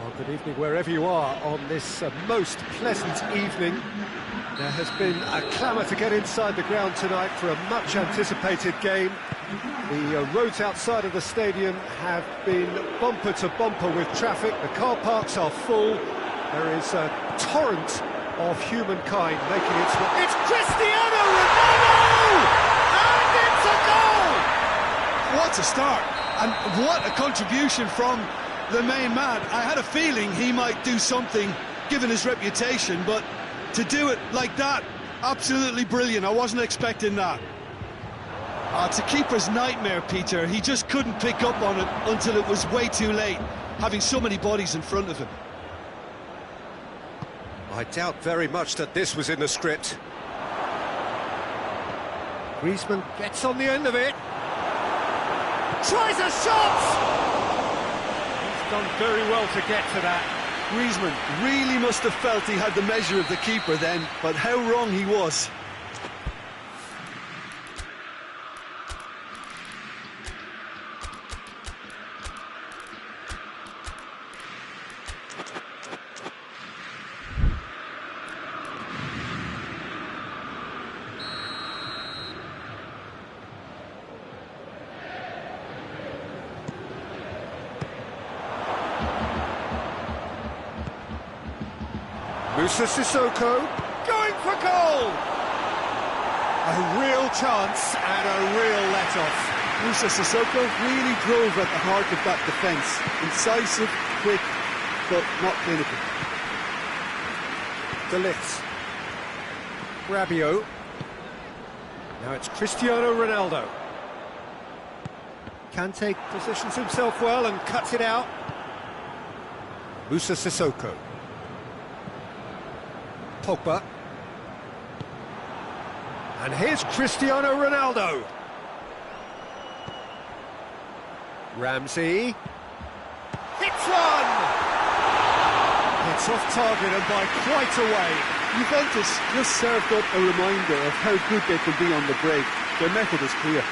Well, good evening wherever you are on this most pleasant evening. There has been a clamour to get inside the ground tonight for a much-anticipated game. The roads outside of the stadium have been bumper to bumper with traffic. The car parks are full. There is a torrent of humankind making its way. It's Cristiano Ronaldo! And it's a goal! What a start! And what a contribution from the main man. I had a feeling he might do something, given his reputation, but to do it like that, absolutely brilliant. I wasn't expecting that. It's a keeper's nightmare, Peter. He just couldn't pick up on it until it was way too late, having so many bodies in front of him. I doubt very much that this was in the script. Griezmann gets on the end of it. Tries a shot! He's done very well to get to that. Griezmann really must have felt he had the measure of the keeper then, but how wrong he was. Moussa Sissoko going for goal! A real chance and a real let-off. Moussa Sissoko really drove at the heart of that defence. Incisive, quick, but not clinical. De Ligt. Rabiot. Now it's Cristiano Ronaldo. Kante positions himself well and cuts it out. Moussa Sissoko. Pogba. And here's Cristiano Ronaldo. Ramsey. Hits one! It's off target and by quite a way. Juventus just served up a reminder of how good they can be on the break. Their method is clear.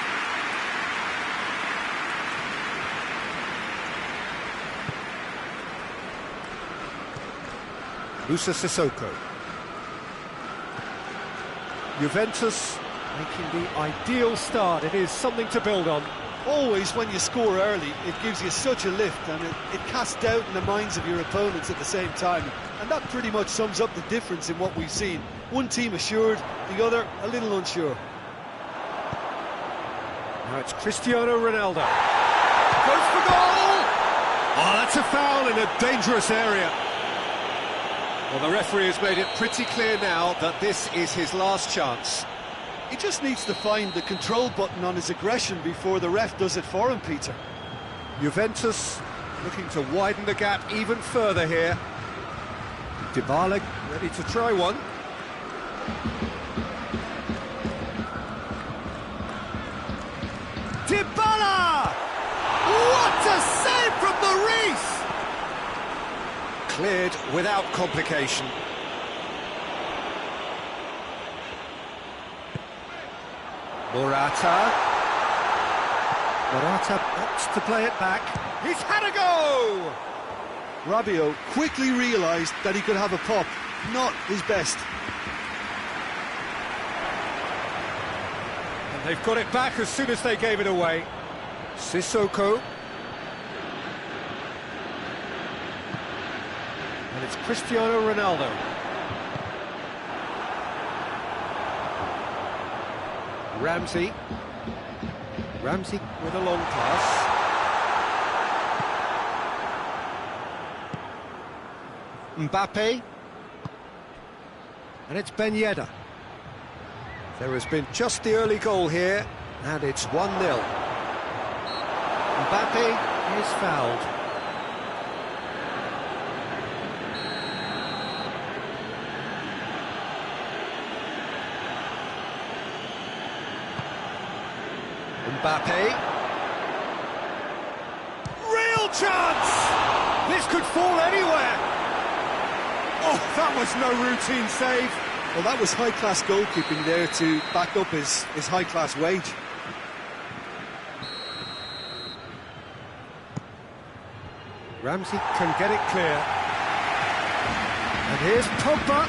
Moussa Sissoko. Juventus making the ideal start. It is something to build on. Always when you score early, it gives you such a lift and it casts doubt in the minds of your opponents at the same time. And that pretty much sums up the difference in what we've seen. One team assured, the other a little unsure. Now it's Cristiano Ronaldo. Goes for goal! Oh, that's a foul in a dangerous area. Well, the referee has made it pretty clear now that this is his last chance. He just needs to find the control button on his aggression before the ref does it for him, Peter. Juventus looking to widen the gap even further here. Dybala ready to try one. Dybala! What a save from Maurice! Cleared without complication. Morata opts to play it back. He's had a go! Rabiot quickly realised that he could have a pop. Not his best. And they've got it back as soon as they gave it away. Sissoko. And it's Cristiano Ronaldo. Ramsey with a long pass. Mbappe. And it's Ben Yedder. There has been just the early goal here, and it's 1-0. Mbappe is fouled. Mbappe. Real chance! This could fall anywhere. Oh, that was no routine save. Well, that was high-class goalkeeping there to back up his high-class wage. Ramsey can get it clear. And here's Pogba.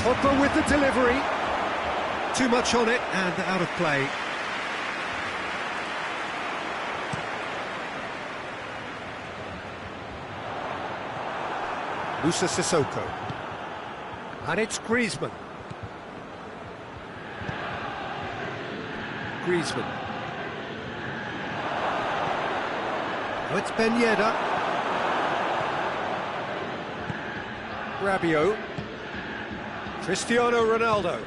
Pogba with the delivery. Too much on it and out of play. Musa Sissoko. And it's Griezmann. Griezmann. Oh, it's Ben Yedder. Rabiot. Cristiano Ronaldo.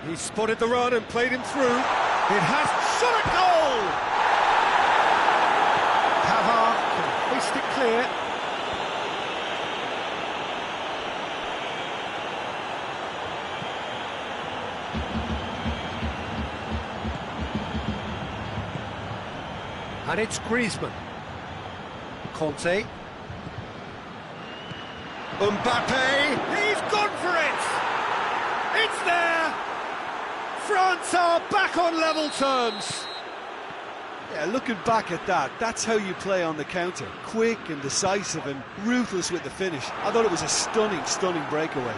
He spotted the run and played him through. It has shot a goal! Pavard can hoist it clear. And it's Griezmann. Conte. Mbappe. He's gone for it! It's there! France are back on level terms. Yeah, looking back at that, that's how you play on the counter. Quick and decisive and ruthless with the finish. I thought it was a stunning, stunning breakaway.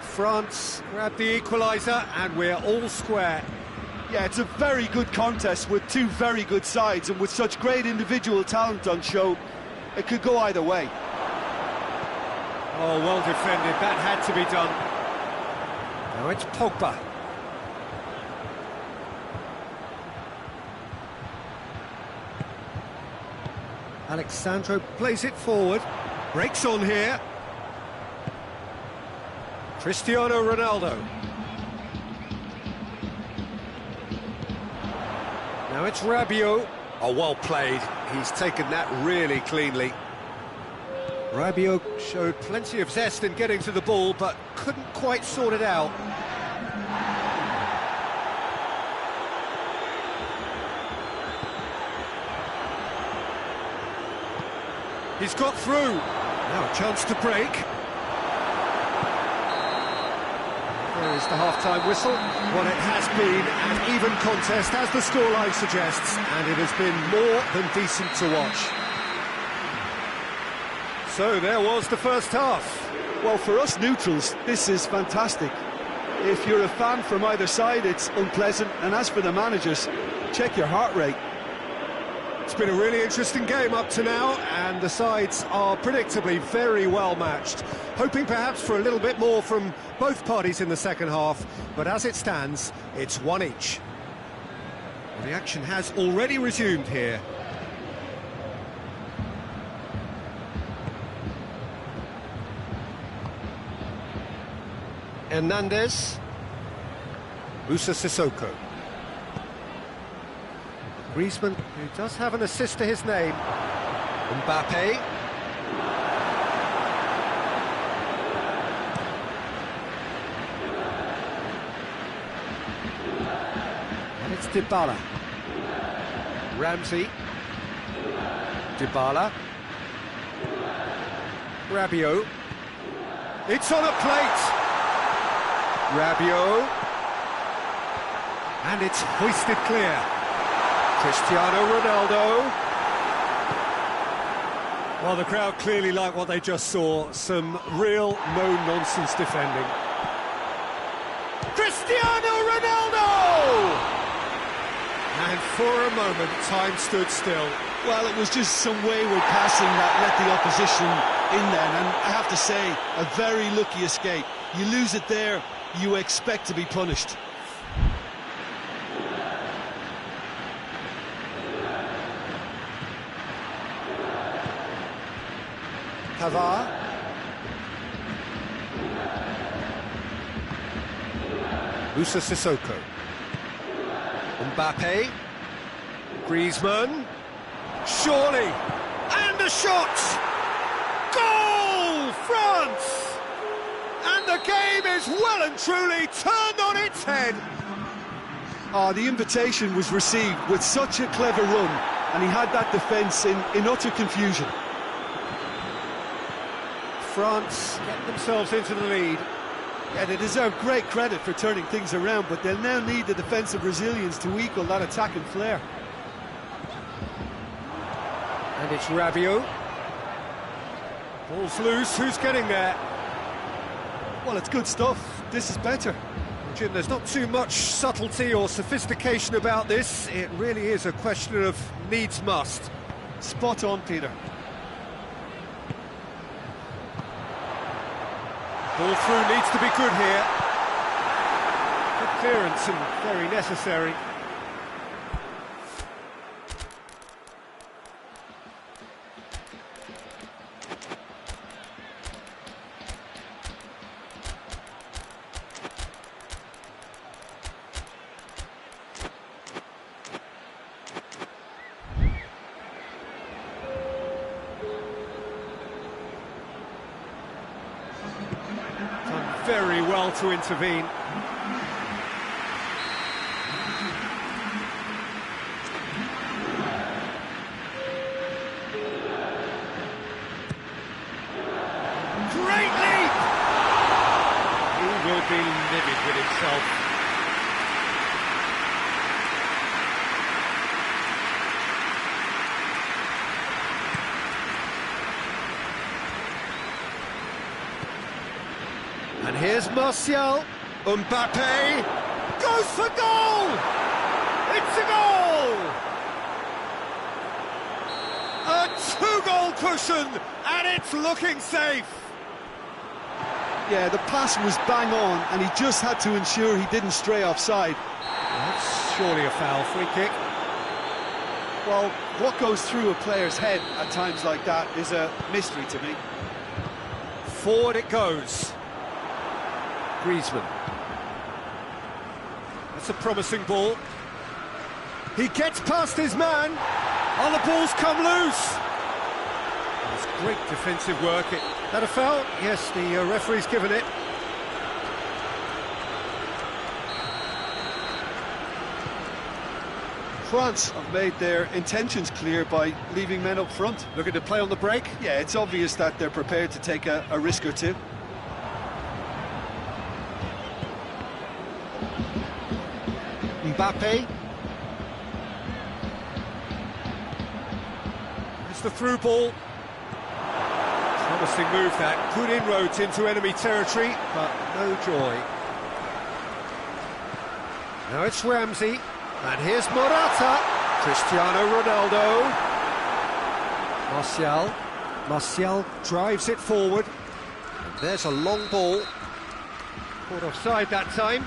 France grabbed the equaliser and we're all square. Yeah, it's a very good contest with two very good sides, and with such great individual talent on show, it could go either way. Oh, well defended, that had to be done. Now it's Pogba. Alexandro plays it forward, breaks on here. Cristiano Ronaldo. Now it's Rabiot. Oh, well played. He's taken that really cleanly. Rabiot showed plenty of zest in getting to the ball, but couldn't quite sort it out. He's got through. Now a chance to break. There is the half-time whistle. Well, it has been an even contest, as the scoreline suggests, and it has been more than decent to watch. So there was the first half. Well, for us neutrals, this is fantastic. If you're a fan from either side, it's unpleasant, and as for the managers, check your heart rate. It's been a really interesting game up to now, and the sides are predictably very well matched. Hoping perhaps for a little bit more from both parties in the second half, but as it stands, it's one each. Well, the action has already resumed here. Hernandez. Musa Sissoko. Griezmann, who does have an assist to his name. Mbappe. And it's Dybala. Ramsey. Dybala. Rabiot. It's on a plate. Rabiot. And it's hoisted clear. Cristiano Ronaldo. Well, the crowd clearly like what they just saw. Some real no-nonsense defending. Cristiano Ronaldo! And for a moment, time stood still. Well, it was just some wayward passing that let the opposition in then, and I have to say, a very lucky escape. You lose it there, you expect to be punished. Pavard. Musa Sissoko. Mbappe. Griezmann. Surely. And a shot! Goal! France! And the game is well and truly turned on its head. Oh, the invitation was received with such a clever run, and he had that defence in utter confusion. France get themselves into the lead. Yeah, they deserve great credit for turning things around, but they'll now need the defensive resilience to equal that attacking flair. And And it's Rabiot. Ball's loose, who's getting there? Well, it's good stuff. This is better. Jim, there's not too much subtlety or sophistication about this. It really is a question of needs must. Spot on, Peter. Ball through needs to be good here. Good clearance and very necessary. Done very well to intervene. Great leap! He will be livid with himself. And here's Martial. Mbappe goes for goal! It's a goal! A two-goal cushion, and it's looking safe. Yeah, the pass was bang on, and he just had to ensure he didn't stray offside. That's surely a foul, free kick. Well, what goes through a player's head at times like that is a mystery to me. Forward it goes. Griezmann. That's a promising ball. He gets past his man. Oh, the ball's come loose. That's great defensive work. That a foul? Yes, the referee's given it. France have made their intentions clear by leaving men up front. Looking to play on the break. Yeah, it's obvious that they're prepared to take a risk or two. Mbappe. It's the through ball. Promising move that. Good inroads into enemy territory, but no joy. Now it's Ramsey. And here's Morata. Cristiano Ronaldo. Martial drives it forward. And there's a long ball. Caught offside that time.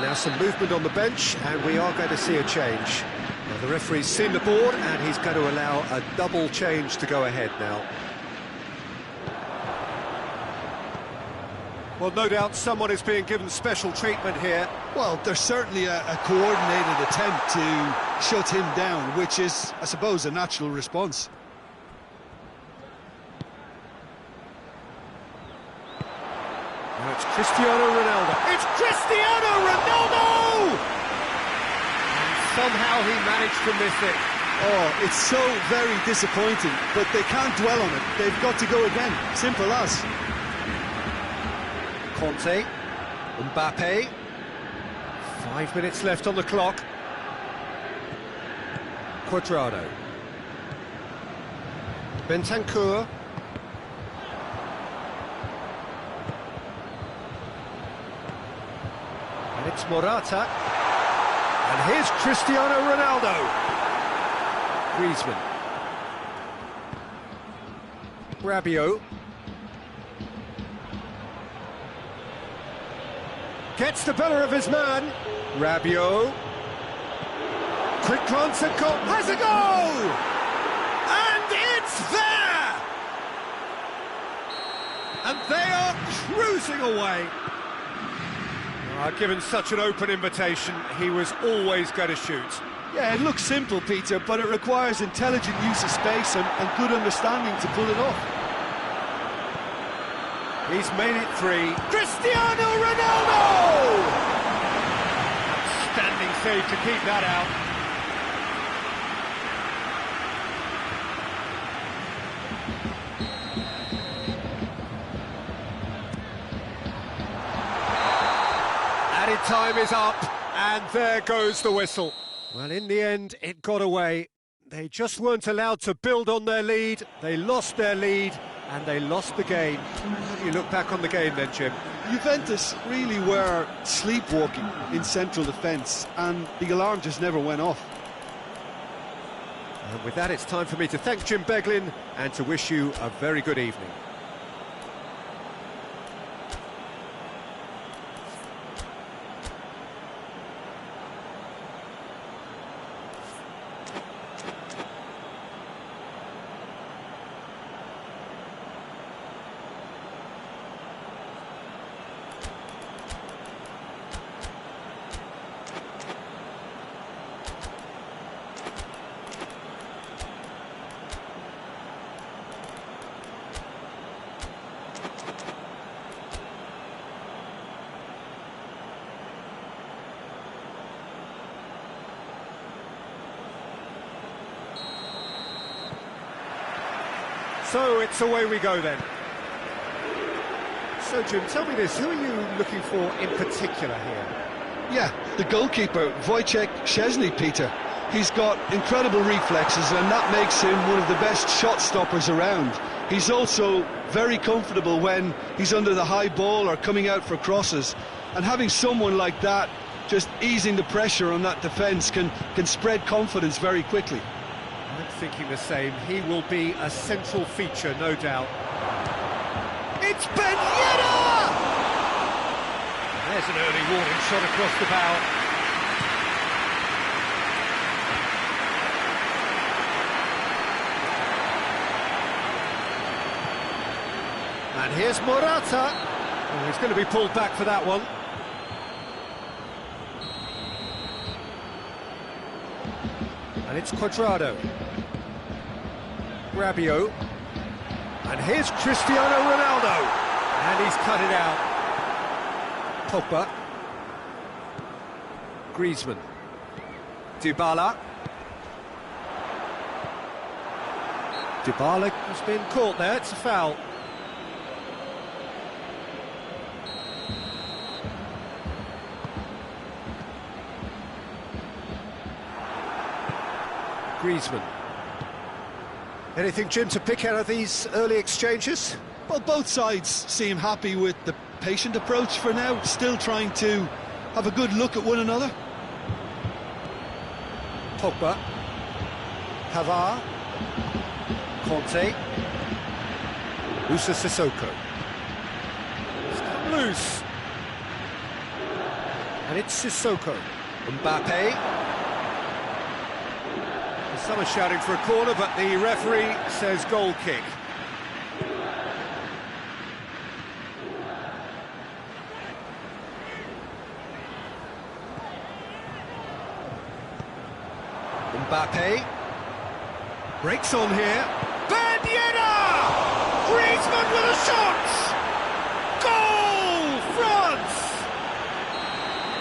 Now some movement on the bench, and we are going to see a change. Well, the referee's seen the board, and he's going to allow a double change to go ahead now. Well, no doubt someone is being given special treatment here. Well, there's certainly a coordinated attempt to shut him down, which is, I suppose, a natural response. Now it's Cristiano Ronaldo. It's Cristiano Ronaldo! And somehow he managed to miss it. Oh, it's so very disappointing, but they can't dwell on it. They've got to go again. Simple as. Conte, Mbappe. 5 minutes left on the clock. Cuadrado. Bentancur. And it's Morata. And here's Cristiano Ronaldo. Griezmann. Rabiot. Gets the better of his man. Rabiot. Quick glance at goal. Has a goal! And it's there! And they are cruising away. Given such an open invitation, he was always going to shoot. Yeah, it looks simple, Peter, but it requires intelligent use of space and good understanding to pull it off. He's made it 3. Cristiano Ronaldo! Standing save to keep that out. Added time is up, and there goes the whistle. Well, in the end, it got away. They just weren't allowed to build on their lead. They lost their lead, and they lost the game. How do you look back on the game then, Jim? Juventus really were sleepwalking in central defence, and the alarm just never went off. And with that, it's time for me to thank Jim Beglin and to wish you a very good evening. So it's away we go then. So Jim, tell me this, who are you looking for in particular here? Yeah, the goalkeeper, Wojciech Szczesny, Peter. He's got incredible reflexes, and that makes him one of the best shot stoppers around. He's also very comfortable when he's under the high ball or coming out for crosses. And having someone like that just easing the pressure on that defence can spread confidence very quickly. I'm thinking the same. He will be a central feature, no doubt. It's Ben Yedder! There's an early warning shot across the bow. And here's Morata. Oh, he's going to be pulled back for that one. And it's Cuadrado. Rabiot. And here's Cristiano Ronaldo. And he's cut it out. Pogba. Griezmann. Dybala. Dybala has been caught there, it's a foul. Griezmann. Anything, Jim, to pick out of these early exchanges? Well, both sides seem happy with the patient approach for now, still trying to have a good look at one another. Pogba. Pavard. Conte. Musa Sissoko. It's come loose. And it's Sissoko. Mbappe. Some are shouting for a corner, but the referee says goal kick. Mbappe breaks on here. Ben Yedder! Griezmann with a shot! Goal, France!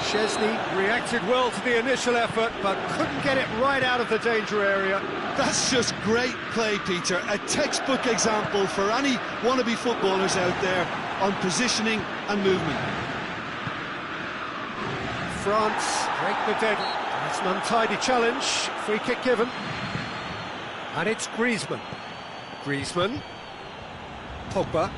Szczesny reacted well to the initial effort, but couldn't get it right out of the danger area. That's just great play, Peter. A textbook example for any wannabe footballers out there on positioning and movement. France break the deadlock. It's an untidy challenge. Free kick given. And it's Griezmann. Griezmann. Pogba.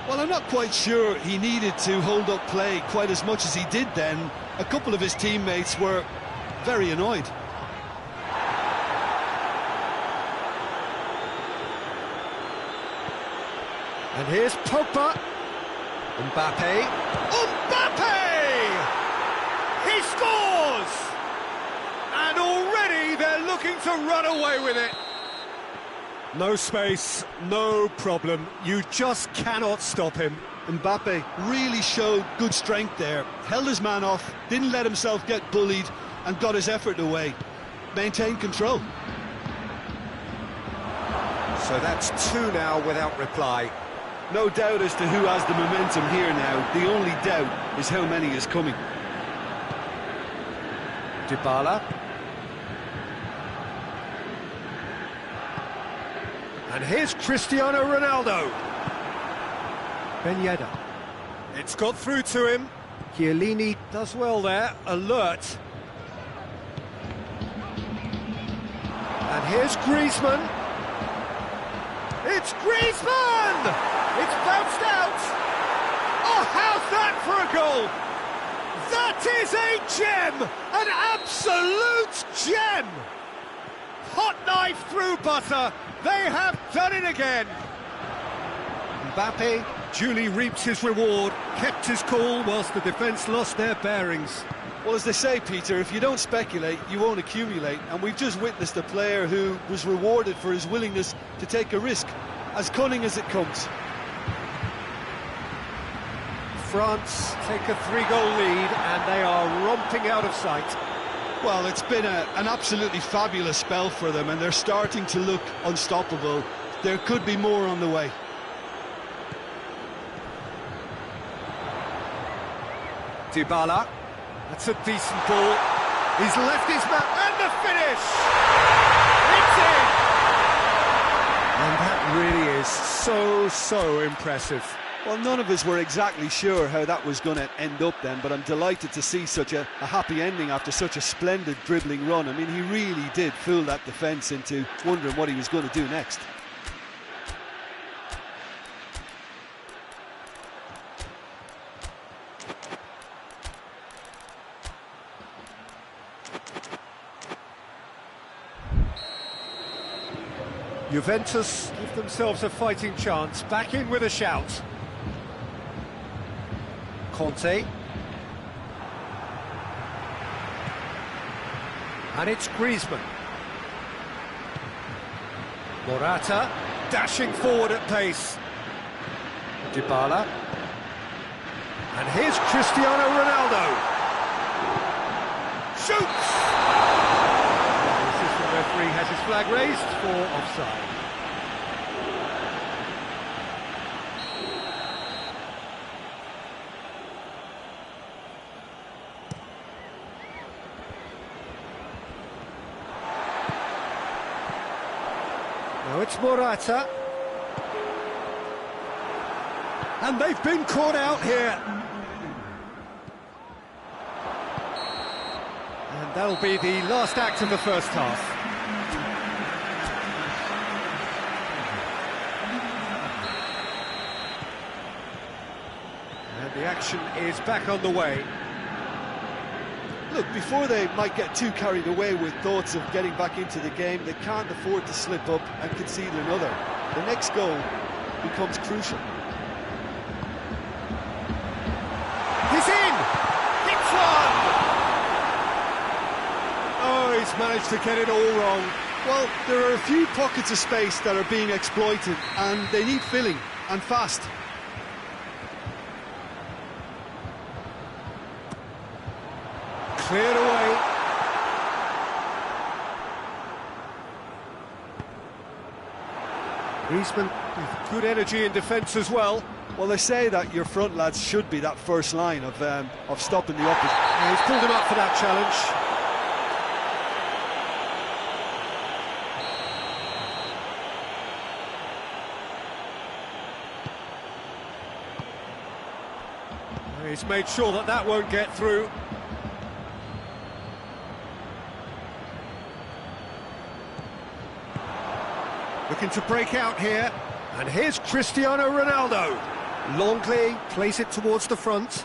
Well, I'm not quite sure he needed to hold up play quite as much as he did then. A couple of his teammates were very annoyed. And here's Pogba. Mbappe. Mbappe! He scores! And already they're looking to run away with it. No space, no problem. You just cannot stop him. Mbappe really showed good strength there. Held his man off, didn't let himself get bullied, and got his effort away. Maintained control. So that's 2 now without reply. No doubt as to who has the momentum here now. The only doubt is how many is coming. Dybala. And here's Cristiano Ronaldo. Ben Yedder. It's got through to him. Chiellini does well there, alert. And here's Griezmann. It's Griezmann! It's bounced out! Oh, how's that for a goal? That is a gem! An absolute gem! Hot knife through butter. They have done it again. Mbappe duly reaps his reward, kept his cool whilst the defence lost their bearings. Well, as they say, Peter, if you don't speculate, you won't accumulate. And we've just witnessed a player who was rewarded for his willingness to take a risk, as cunning as it comes. France take a 3-goal lead and they are romping out of sight. Well, it's been an absolutely fabulous spell for them, and they're starting to look unstoppable. There could be more on the way. Dybala, that's a decent ball. He's left his man, and the finish! It's in! And that really is so impressive. Well, none of us were exactly sure how that was going to end up then, but I'm delighted to see such a happy ending after such a splendid dribbling run. I mean, he really did fool that defence into wondering what he was going to do next. Juventus give themselves a fighting chance, back in with a shout. Conte. And it's Griezmann. Morata dashing forward at pace. Dybala. And here's Cristiano Ronaldo. Shoots! The assistant referee has his flag raised for offside. Now it's Morata. And they've been caught out here. And that'll be the last act of the first half. And the action is back on the way. Look, before they might get too carried away with thoughts of getting back into the game, they can't afford to slip up and concede another. The next goal becomes crucial. He's in! Hits one! Oh, he's managed to get it all wrong. Well, there are a few pockets of space that are being exploited, and they need filling, and fast. Cleared away. Griezmann with good energy in defence as well. Well, they say that your front lads should be that first line of stopping the opposition. Yeah, he's pulled him up for that challenge. He's made sure that that won't get through. Looking to break out here, and here's Cristiano Ronaldo. Longley plays it towards the front.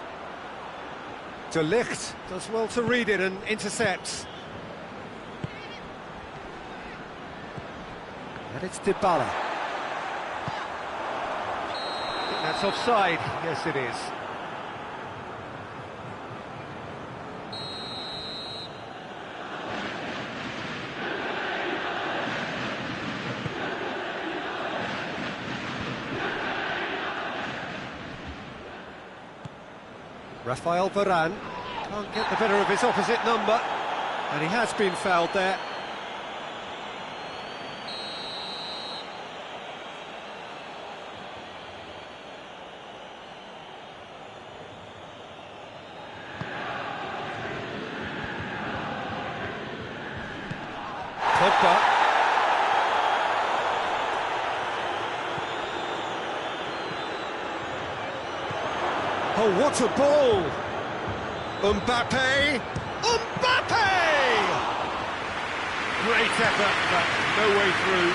De Ligt does well to read it and intercepts. And it's Dybala. I think that's offside. Yes, it is. Rafael Varane can't get the better of his opposite number, and he has been fouled there. Tokai. Oh, what a ball! Mbappe! Mbappe! Great effort, but no way through.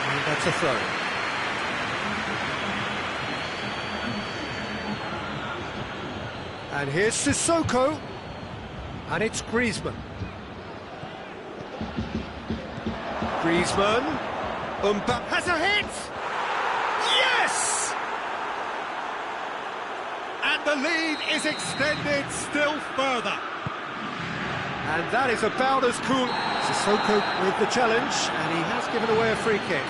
And that's a throw. And here's Sissoko. And it's Griezmann. Griezmann. Mbappe has a hit! Yes! And the lead is extended still further. And that is about as cool. Sissoko with the challenge, and he has given away a free kick.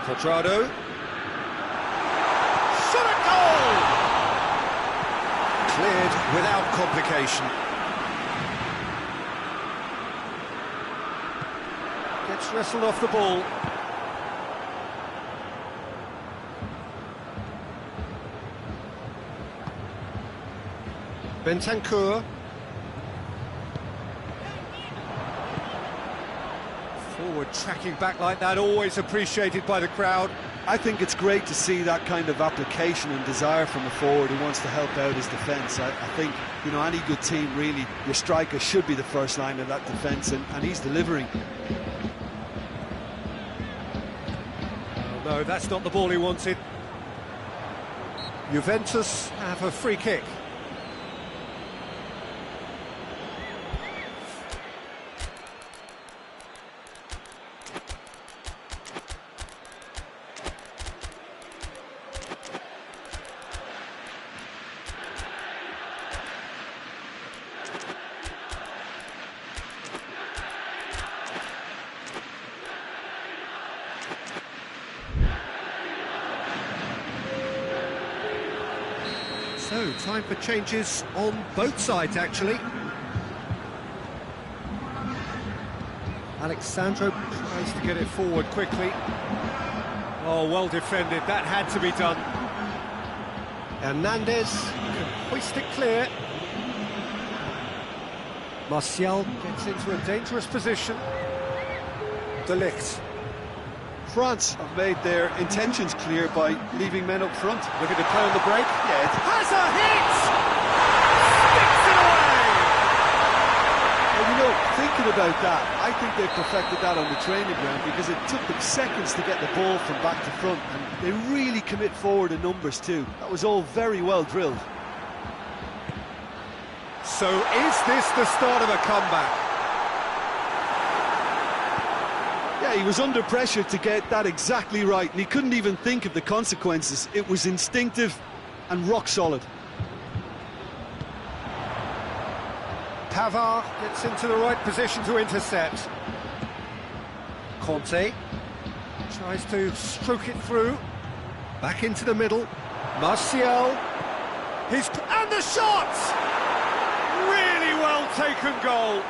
Quadrado. Shot at goal! Cleared without complication. Gets wrestled off the ball. Bentancur. Forward tracking back like that, always appreciated by the crowd. I think it's great to see that kind of application and desire from a forward who wants to help out his defence. I think, you know, any good team, really, your striker should be the first line of that defence, and he's delivering. Oh, no, that's not the ball he wanted. Juventus have a free kick. So, time for changes on both sides, actually. Alexandro tries to get it forward quickly. Oh, well defended, that had to be done. Hernandez can hoist it clear. Martial gets into a dangerous position. De Ligt. France have made their intentions clear by leaving men up front. Looking to play on the break. Yeah, Has a hit! Sticks it away! well, you know, thinking about that, I think they perfected that on the training ground because it took them seconds to get the ball from back to front, and they really commit forward in numbers too. That was all very well drilled. So is this the start of a comeback? Yeah, he was under pressure to get that exactly right, and he couldn't even think of the consequences. It was instinctive and rock solid. Pavard gets into the right position to intercept. Conte tries to stroke it through. Back into the middle. Martial. And the shot! Really well taken goal.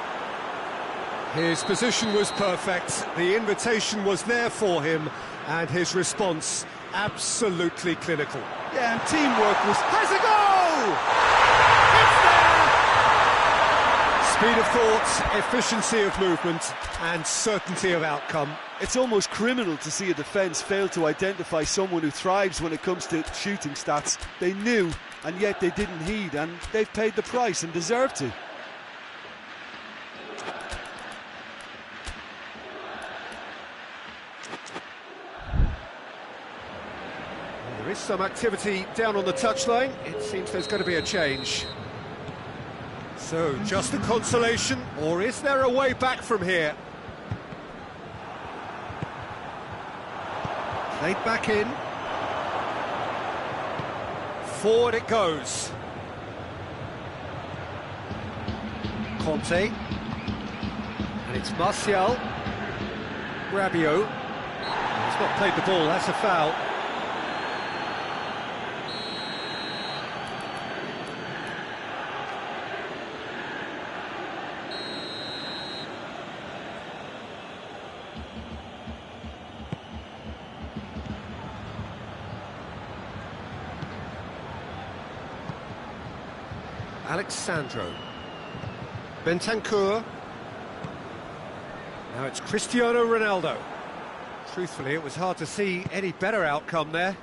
His position was perfect, the invitation was there for him, and his response absolutely clinical. Yeah, and teamwork was... Has a goal! It's there! Speed of thought, efficiency of movement, and certainty of outcome. It's almost criminal to see a defence fail to identify someone who thrives when it comes to shooting stats. They knew, and yet they didn't heed, and they've paid the price and deserve to. There is some activity down on the touchline. It seems there's going to be a change. So, just a consolation, or is there a way back from here? Played back in. Forward it goes. Conte. And it's Martial. Rabiot. not played the ball, that's a foul. Alexandro. Bentancur. Now it's Cristiano Ronaldo. Truthfully, it was hard to see any better outcome there.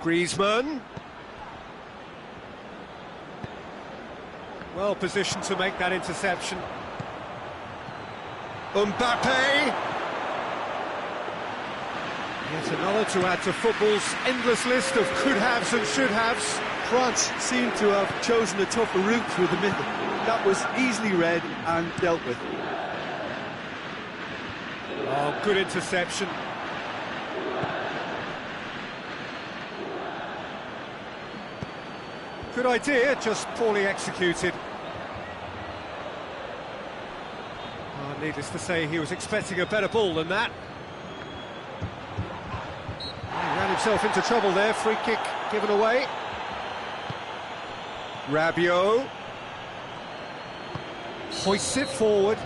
Griezmann. Well positioned to make that interception. Mbappe. Yet another to add to football's endless list of could-haves and should-haves. France seemed to have chosen a tougher route through the middle. That was easily read and dealt with. Oh, good interception. Good idea, just poorly executed. Oh, needless to say, he was expecting a better ball than that. He ran himself into trouble there, free kick given away. Rabiot hoists it forward.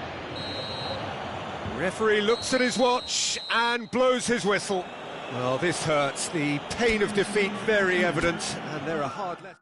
Referee looks at his watch and blows his whistle. Well, this hurts. The pain of defeat very evident, and there are hard left.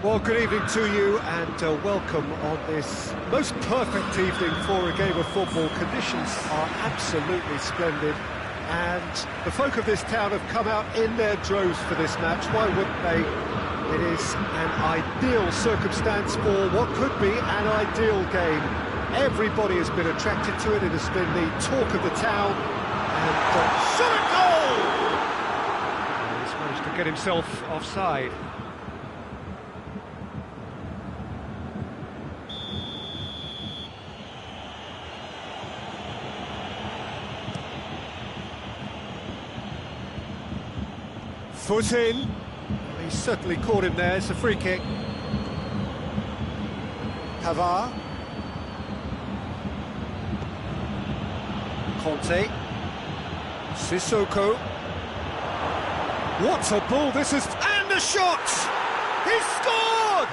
Well, good evening to you and welcome on this most perfect evening for a game of football. Conditions are absolutely splendid and the folk of this town have come out in their droves for this match. Why wouldn't they? It is an ideal circumstance for what could be an ideal game. Everybody has been attracted to it. It has been the talk of the town. And shot at goal! He's managed to get himself offside. Foot in. He's certainly caught him there. It's a free kick. Pavard. Conte. Sissoko. What a ball this is. And a shot! He scored!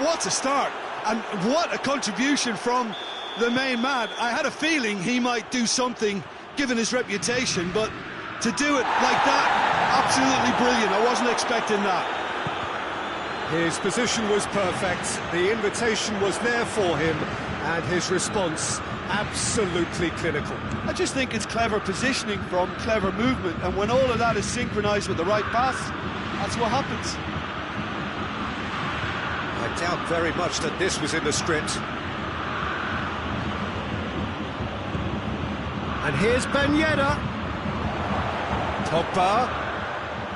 What a start. And what a contribution from the main man. I had a feeling he might do something, given his reputation, but to do it like that, absolutely brilliant. I wasn't expecting that. His position was perfect, the invitation was there for him, and his response absolutely clinical. I just think it's clever positioning from clever movement, and when all of that is synchronised with the right pass, that's what happens. I doubt very much that this was in the script. And here's Ben Yedder. Tokai.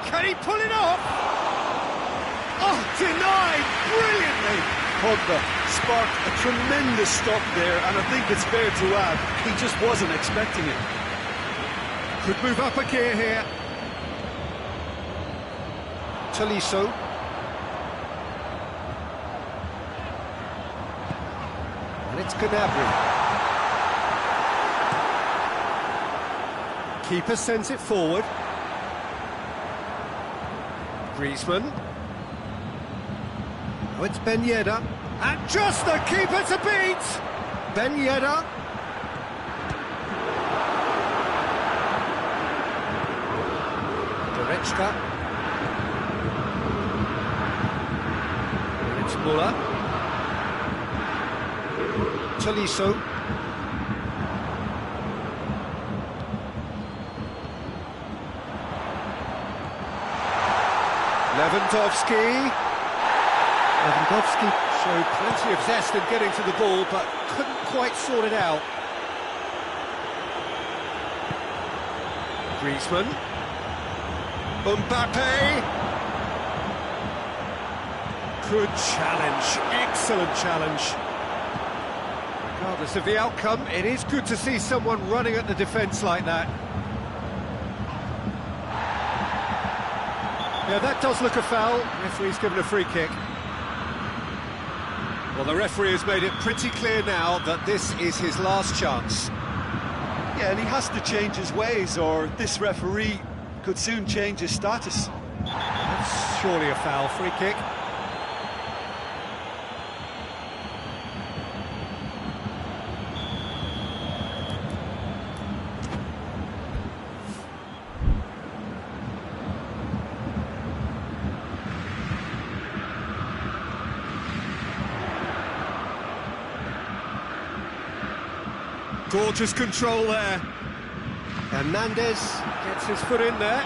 Can he pull it off? Oh, denied brilliantly. Pogba sparked a tremendous stop there, and I think it's fair to add, he just wasn't expecting it. Could move up a gear here. Tolisso. And it's Gnabry. Keeper sends it forward. Griezmann. Oh, it's Ben Yedder. And just the keeper to beat! Ben Yedder. Goretzka. And it's Muller. Tolisso. Lewandowski showed plenty of zest in getting to the ball, but couldn't quite sort it out. Griezmann. Mbappe. Good challenge, excellent challenge. Regardless of the outcome, it is good to see someone running at the defence like that. Yeah, that does look a foul. Referee's given a free kick. Well, the referee has made it pretty clear now that this is his last chance. Yeah, and he has to change his ways, or this referee could soon change his status. That's surely a foul. Free kick. Gorgeous control there. Hernandez gets his foot in there.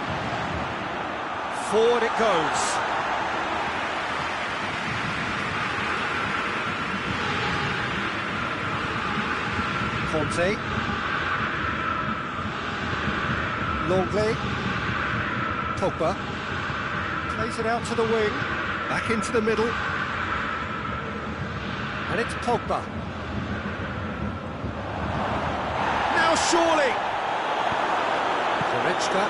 Forward it goes. Conte. Longley. Pogba. Plays it out to the wing. Back into the middle. And it's Pogba. Surely! Goretzka.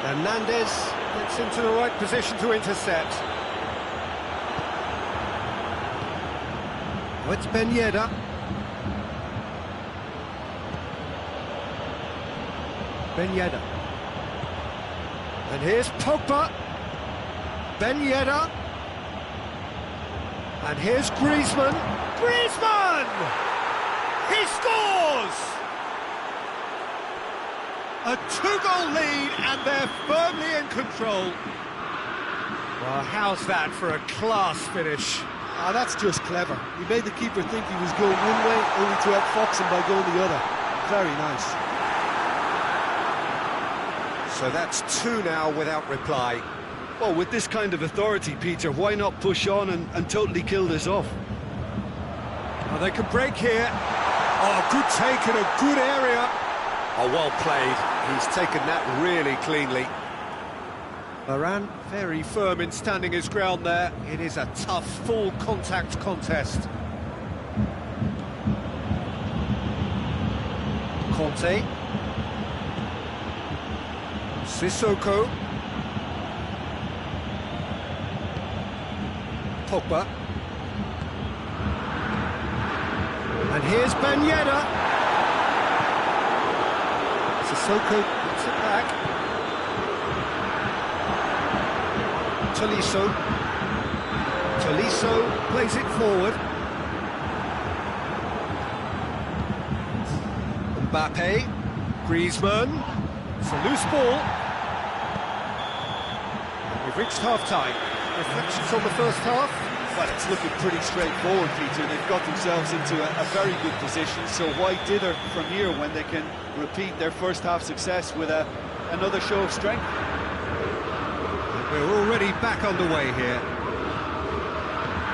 Hernandez gets into the right position to intercept. Oh, it's Ben Yedder. Ben Yedder. And here's Pogba. Ben Yedder. And here's Griezmann. Griezmann! He scores! A two-goal lead, and they're firmly in control. Well, how's that for a class finish? Ah, that's just clever. He made the keeper think he was going one way, only to outfox him by going the other. Very nice. So that's two now without reply. Well, with this kind of authority, Peter, why not push on and totally kill this off? Well, they could break here. Oh, good take in a good area. Oh, well played. He's taken that really cleanly. Varane very firm in standing his ground there. It is a tough, full contact contest. Conte. Sissoko. Pogba. And here's Ben Yedder. Sissoko puts it back. Tolisso. Tolisso plays it forward. Mbappe. Griezmann. It's a loose ball. We've reached half-time. Reflections on the first half? Well, it's looking pretty straightforward, Peter. They've got themselves into a very good position, so why dither from here when they can repeat their first half success with another show of strength? We're already back underway here.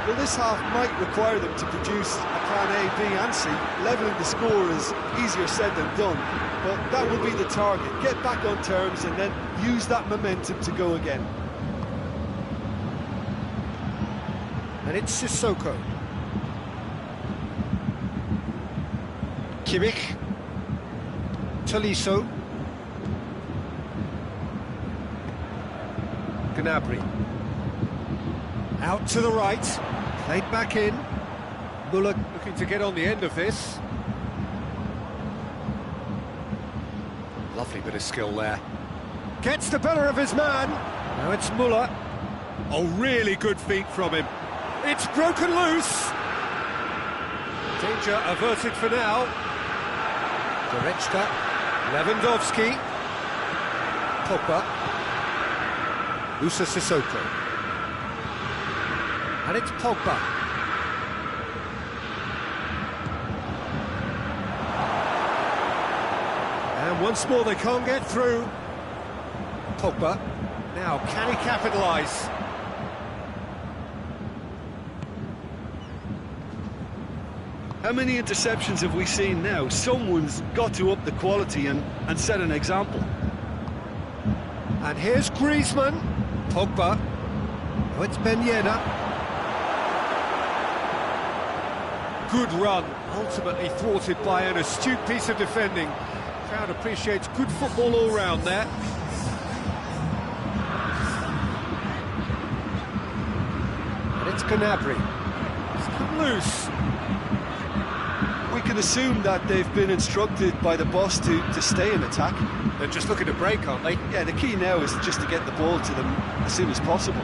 Well, this half might require them to produce a plan A, B and C. Levelling the score is easier said than done, but that will be the target. Get back on terms and then use that momentum to go again. And it's Sissoko. Kimmich. Tolisso. Gnabry. Out to the right, played back in. Muller looking to get on the end of this. Lovely bit of skill there. Gets the better of his man. Now it's Muller. Oh, really good feet from him. It's broken loose. Danger averted for now. Goretzka. Lewandowski. Pogba. Musa Sissoko. And it's Pogba. And once more they can't get through. Pogba. Now, can he capitalise? How many interceptions have we seen now? Someone's got to up the quality and set an example. And here's Griezmann. Pogba. Oh, it's Ben Yedder. Good run, ultimately thwarted by an astute piece of defending. Crowd appreciates good football all round there. And it's Gnabry. It's come loose. We can assume that they've been instructed by the boss to stay in attack. They're just looking to break, aren't they? Yeah, the key now is just to get the ball to them as soon as possible.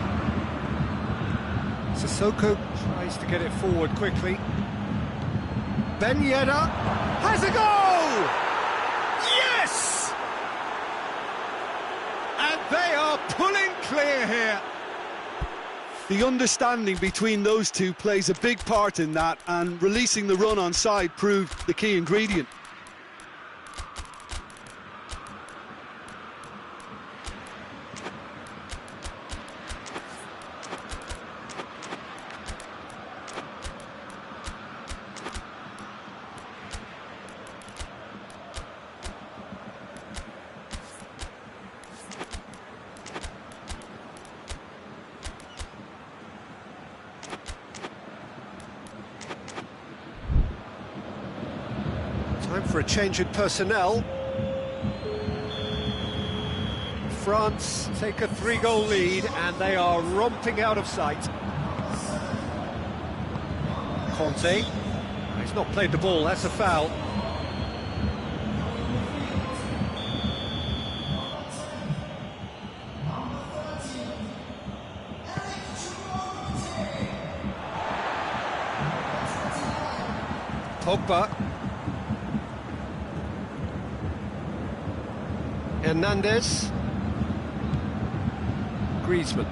Sissoko tries to get it forward quickly. Ben Yedder has a goal! Yes! And they are pulling clear here. The understanding between those two plays a big part in that, and releasing the run on side proved the key ingredient. Time for a change in personnel. France take a 3-goal lead and they are romping out of sight. Conte. He's not played the ball, that's a foul. Pogba. Hernandez. Griezmann.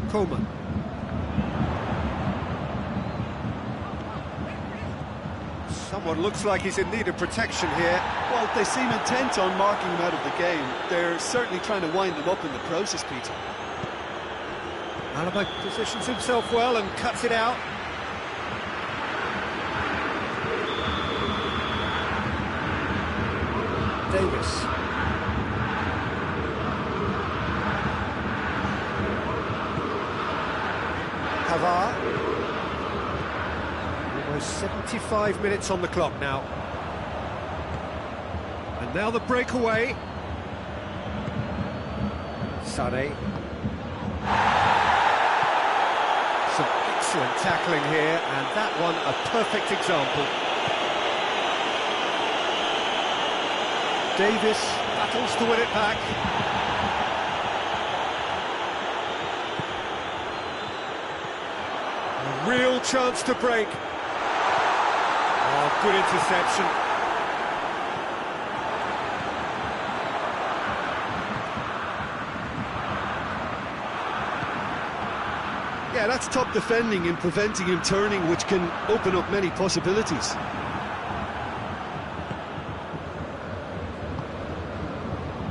Coman. Someone looks like he's in need of protection here. Well, they seem intent on marking him out of the game. They're certainly trying to wind him up in the process, Peter. Alaba positions himself well and cuts it out. Davis. Pavard. Almost 75 minutes on the clock now. And now the breakaway. Sané. Some excellent tackling here, and that one a perfect example. Davis battles to win it back. A real chance to break. Oh, good interception. Yeah, that's top defending and preventing him turning, which can open up many possibilities.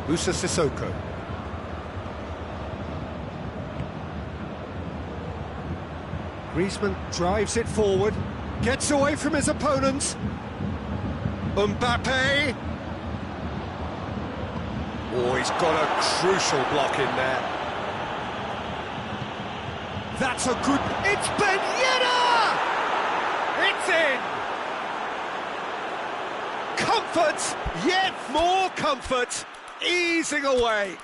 Musa Sissoko. Griezmann drives it forward, gets away from his opponent. Mbappe. Oh, he's got a crucial block in there. That's a good... It's Ben Yedder! It's in! Comfort, yet more comfort, easing away.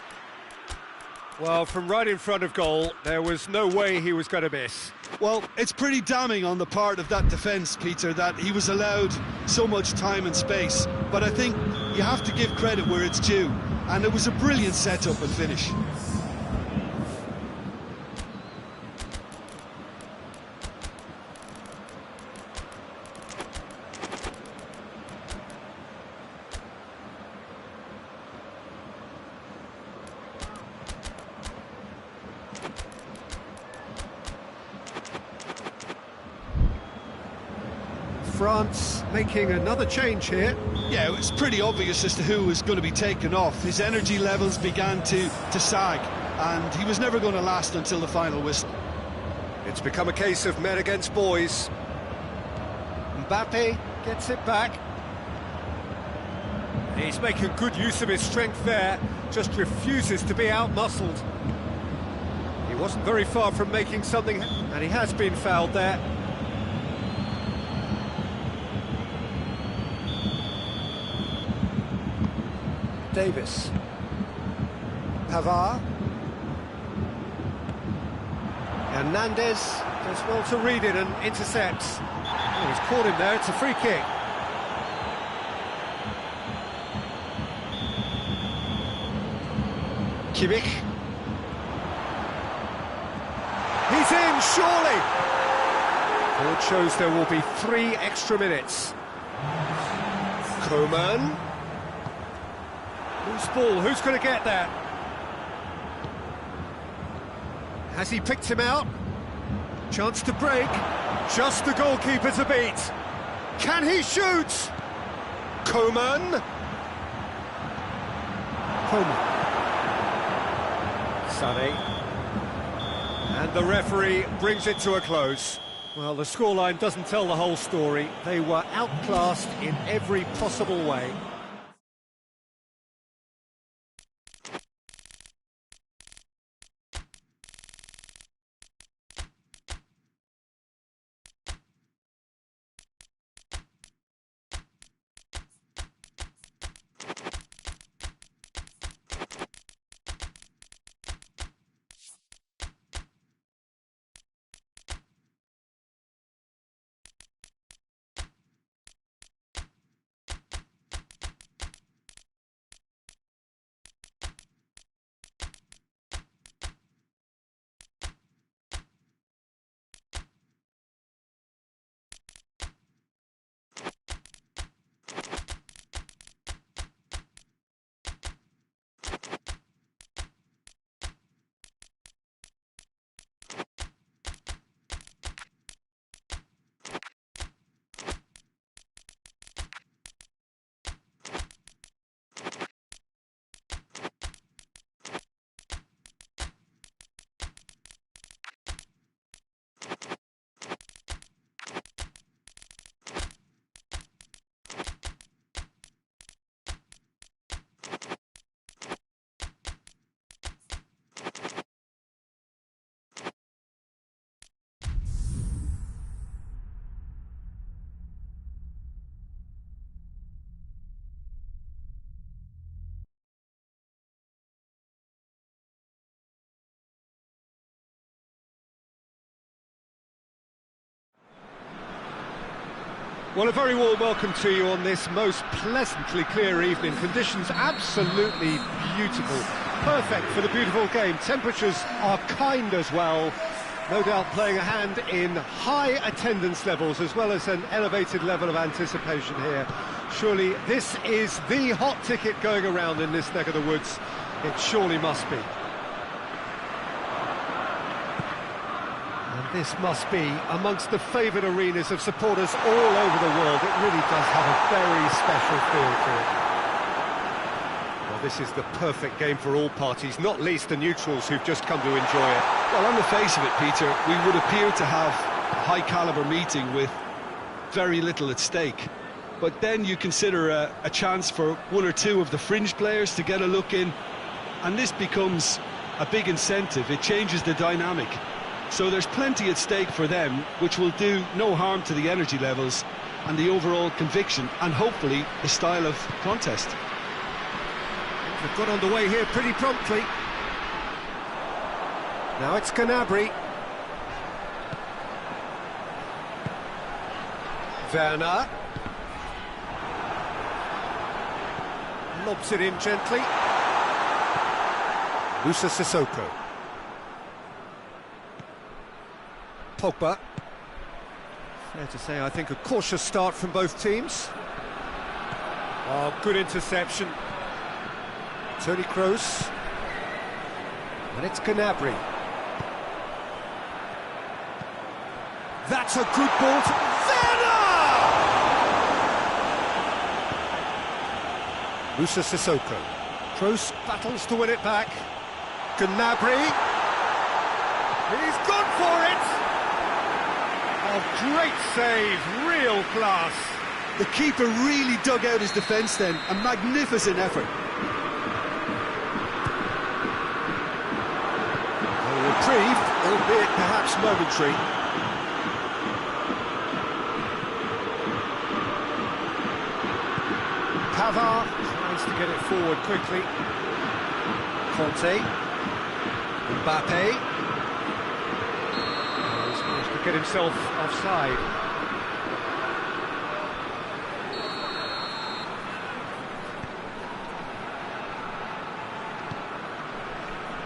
Well, from right in front of goal, there was no way he was going to miss. Well, it's pretty damning on the part of that defence, Peter, that he was allowed so much time and space. But I think you have to give credit where it's due, and it was a brilliant setup and finish. France making another change here. Yeah, it was pretty obvious as to who was going to be taken off. His energy levels began to sag, and he was never going to last until the final whistle. It's become a case of men against boys. Mbappe gets it back. He's making good use of his strength there, just refuses to be out-muscled. He wasn't very far from making something, and he has been fouled there. Davis. Pavard. Hernandez does well to read it and intercepts. Oh, he's caught him there, it's a free kick. Kimmich. He's in, surely! Board shows there will be 3 extra minutes. Coman. Loose ball, who's going to get that? Has he picked him out? Chance to break. Just the goalkeeper to beat. Can he shoot? Coman. Sané. And the referee brings it to a close. Well, the scoreline doesn't tell the whole story. They were outclassed in every possible way. Well, a very warm welcome to you on this most pleasantly clear evening. Conditions absolutely beautiful. Perfect for the beautiful game. Temperatures are kind as well. No doubt playing a hand in high attendance levels as well as an elevated level of anticipation here. Surely this is the hot ticket going around in this neck of the woods. It surely must be. This must be amongst the favoured arenas of supporters all over the world. It really does have a very special feel to it. Well, this is the perfect game for all parties, not least the neutrals who've just come to enjoy it. Well, on the face of it, Peter, we would appear to have high-caliber meeting with very little at stake. But then you consider a chance for one or two of the fringe players to get a look in, and this becomes a big incentive. It changes the dynamic. So there's plenty at stake for them, which will do no harm to the energy levels and the overall conviction, and hopefully the style of contest. They've got underway here pretty promptly. Now it's Gnabry. Werner. Lobs it in gently. Musa Sissoko. Pogba. Fair to say, I think, a cautious start from both teams. Oh, good interception. Toni Kroos. And it's Gnabry. That's a good ball to Werner! Musa Sissoko. Kroos battles to win it back. Gnabry. He's gone for it! Oh, great save, real class. The keeper really dug out his defence then, a magnificent effort. Reprieved, albeit perhaps momentary. Pavard tries to get it forward quickly. Conte. Mbappe. He's managed to get himself offside.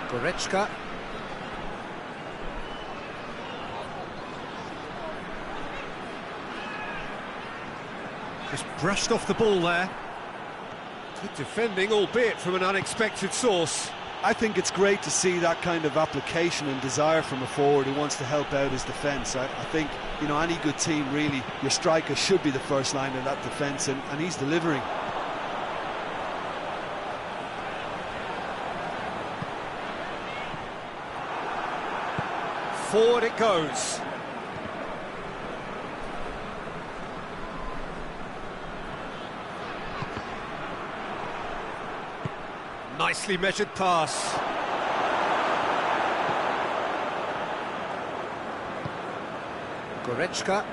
Goretzka. Just brushed off the ball there. Good defending, albeit from an unexpected source. I think it's great to see that kind of application and desire from a forward who wants to help out his defence. I think, you know, any good team, really, your striker should be the first line of that defence, and he's delivering. Forward it goes. Nicely measured pass. Goretzka.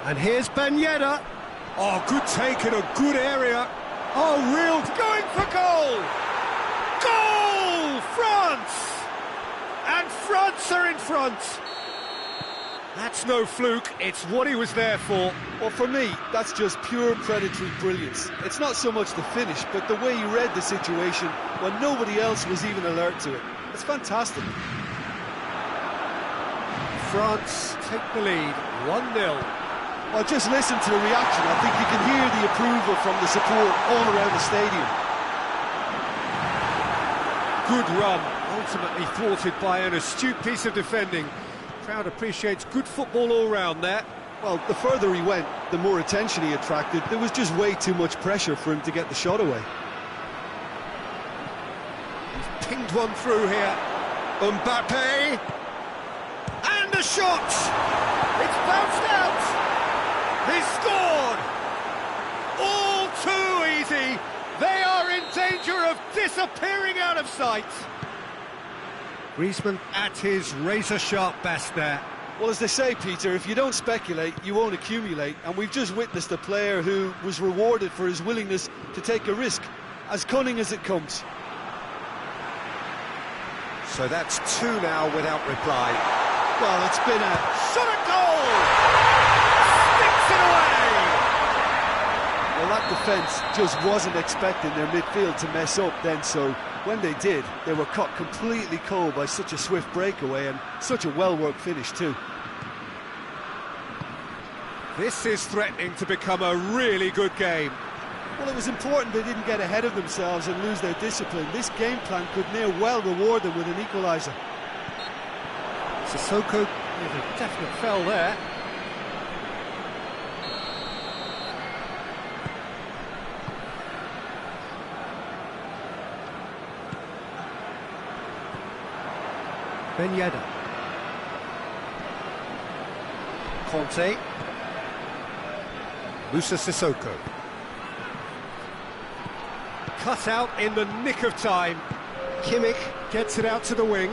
And here's Ben Yedder. Oh, good take in a good area. Oh, real going for goal! Goal! France! And France are in front. That's no fluke, it's what he was there for. Well, for me, that's just pure predatory brilliance. It's not so much the finish, but the way he read the situation when nobody else was even alert to it. It's fantastic. France take the lead, 1-0. Well, just listen to the reaction. I think you can hear the approval from the support all around the stadium. Good run, ultimately thwarted by an astute piece of defending. Crowd appreciates good football all round there. Well, the further he went, the more attention he attracted. There was just way too much pressure for him to get the shot away. He's pinged one through here. Mbappe. And a shot! It's bounced out! He scored! All too easy! They are in danger of disappearing out of sight! Griezmann at his razor-sharp best there. Well, as they say, Peter, if you don't speculate, you won't accumulate. And we've just witnessed a player who was rewarded for his willingness to take a risk, as cunning as it comes. So that's two now without reply. Well, it's been a shot at goal! Sticks it away! Well, that defence just wasn't expecting their midfield to mess up then, so when they did, they were caught completely cold by such a swift breakaway and such a well-worked finish too. This is threatening to become a really good game. Well, it was important they didn't get ahead of themselves and lose their discipline. This game plan could near well reward them with an equaliser. Sissoko with a definite fell there. Ben Yedder. Conte. Musa Sissoko. Cut out in the nick of time. Kimmich gets it out to the wing.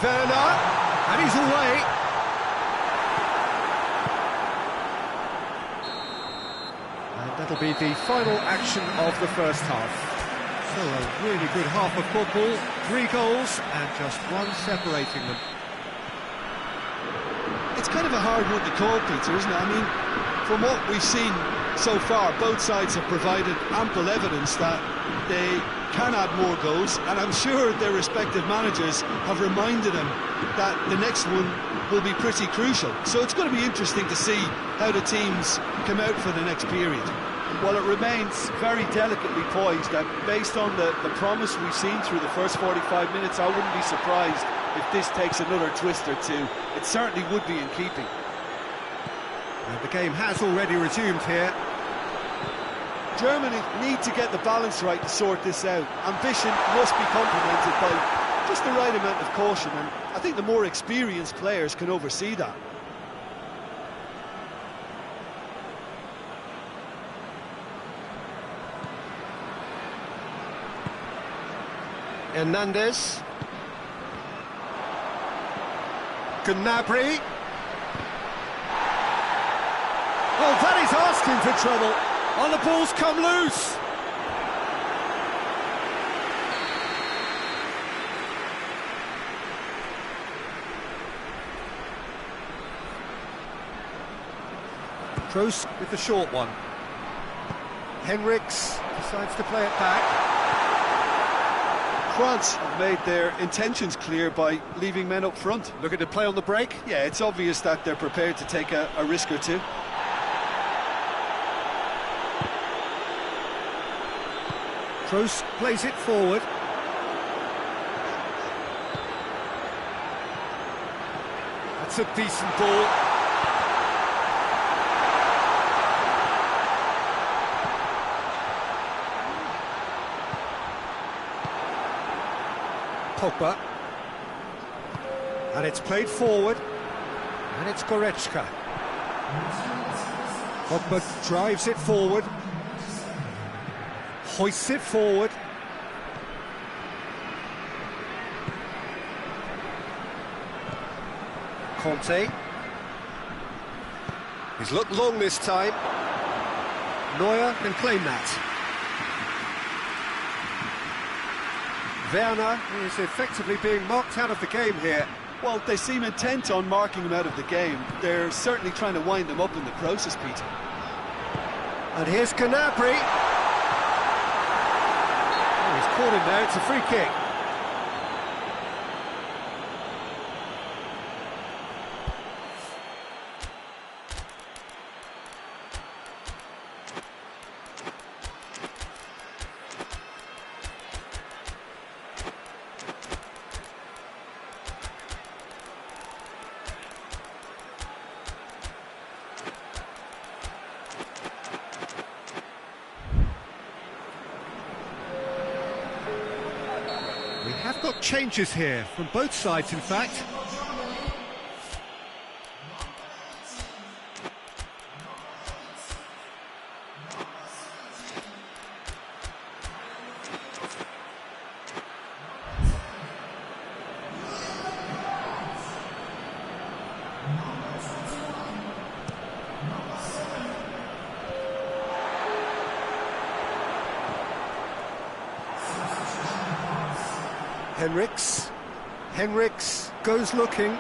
Werner, and he's away. And that'll be the final action of the first half. So a really good half of football, 3 goals and just one separating them. It's kind of a hard one to call, Peter, isn't it? I mean, from what we've seen so far, both sides have provided ample evidence that they can add more goals, and I'm sure their respective managers have reminded them that the next one will be pretty crucial. So it's going to be interesting to see how the teams come out for the next period. Well, it remains very delicately poised, and based on the promise we've seen through the first 45 minutes, I wouldn't be surprised if this takes another twist or two. It certainly would be in keeping. And the game has already resumed here. Germany need to get the balance right to sort this out. Ambition must be complemented by just the right amount of caution, and I think the more experienced players can oversee that. Hernandez. Gnabry. Oh, that is asking for trouble. And the ball's come loose. Kroos with the short one. Henriks decides to play it back. France have made their intentions clear by leaving men up front. Looking to play on the break. Yeah, it's obvious that they're prepared to take a risk or two. Kroos plays it forward. That's a decent ball. Pogba. And it's played forward. And it's Goretzka. Pogba drives it forward. Hoists it forward. Conte. He's looked long this time. Neuer can claim that. Werner is effectively being marked out of the game here. Well, they seem intent on marking him out of the game. They're certainly trying to wind him up in the process, Peter. And here's Gnabry. Oh, he's caught him there, it's a free kick. We have got changes here, from both sides in fact. Henriks goes looking.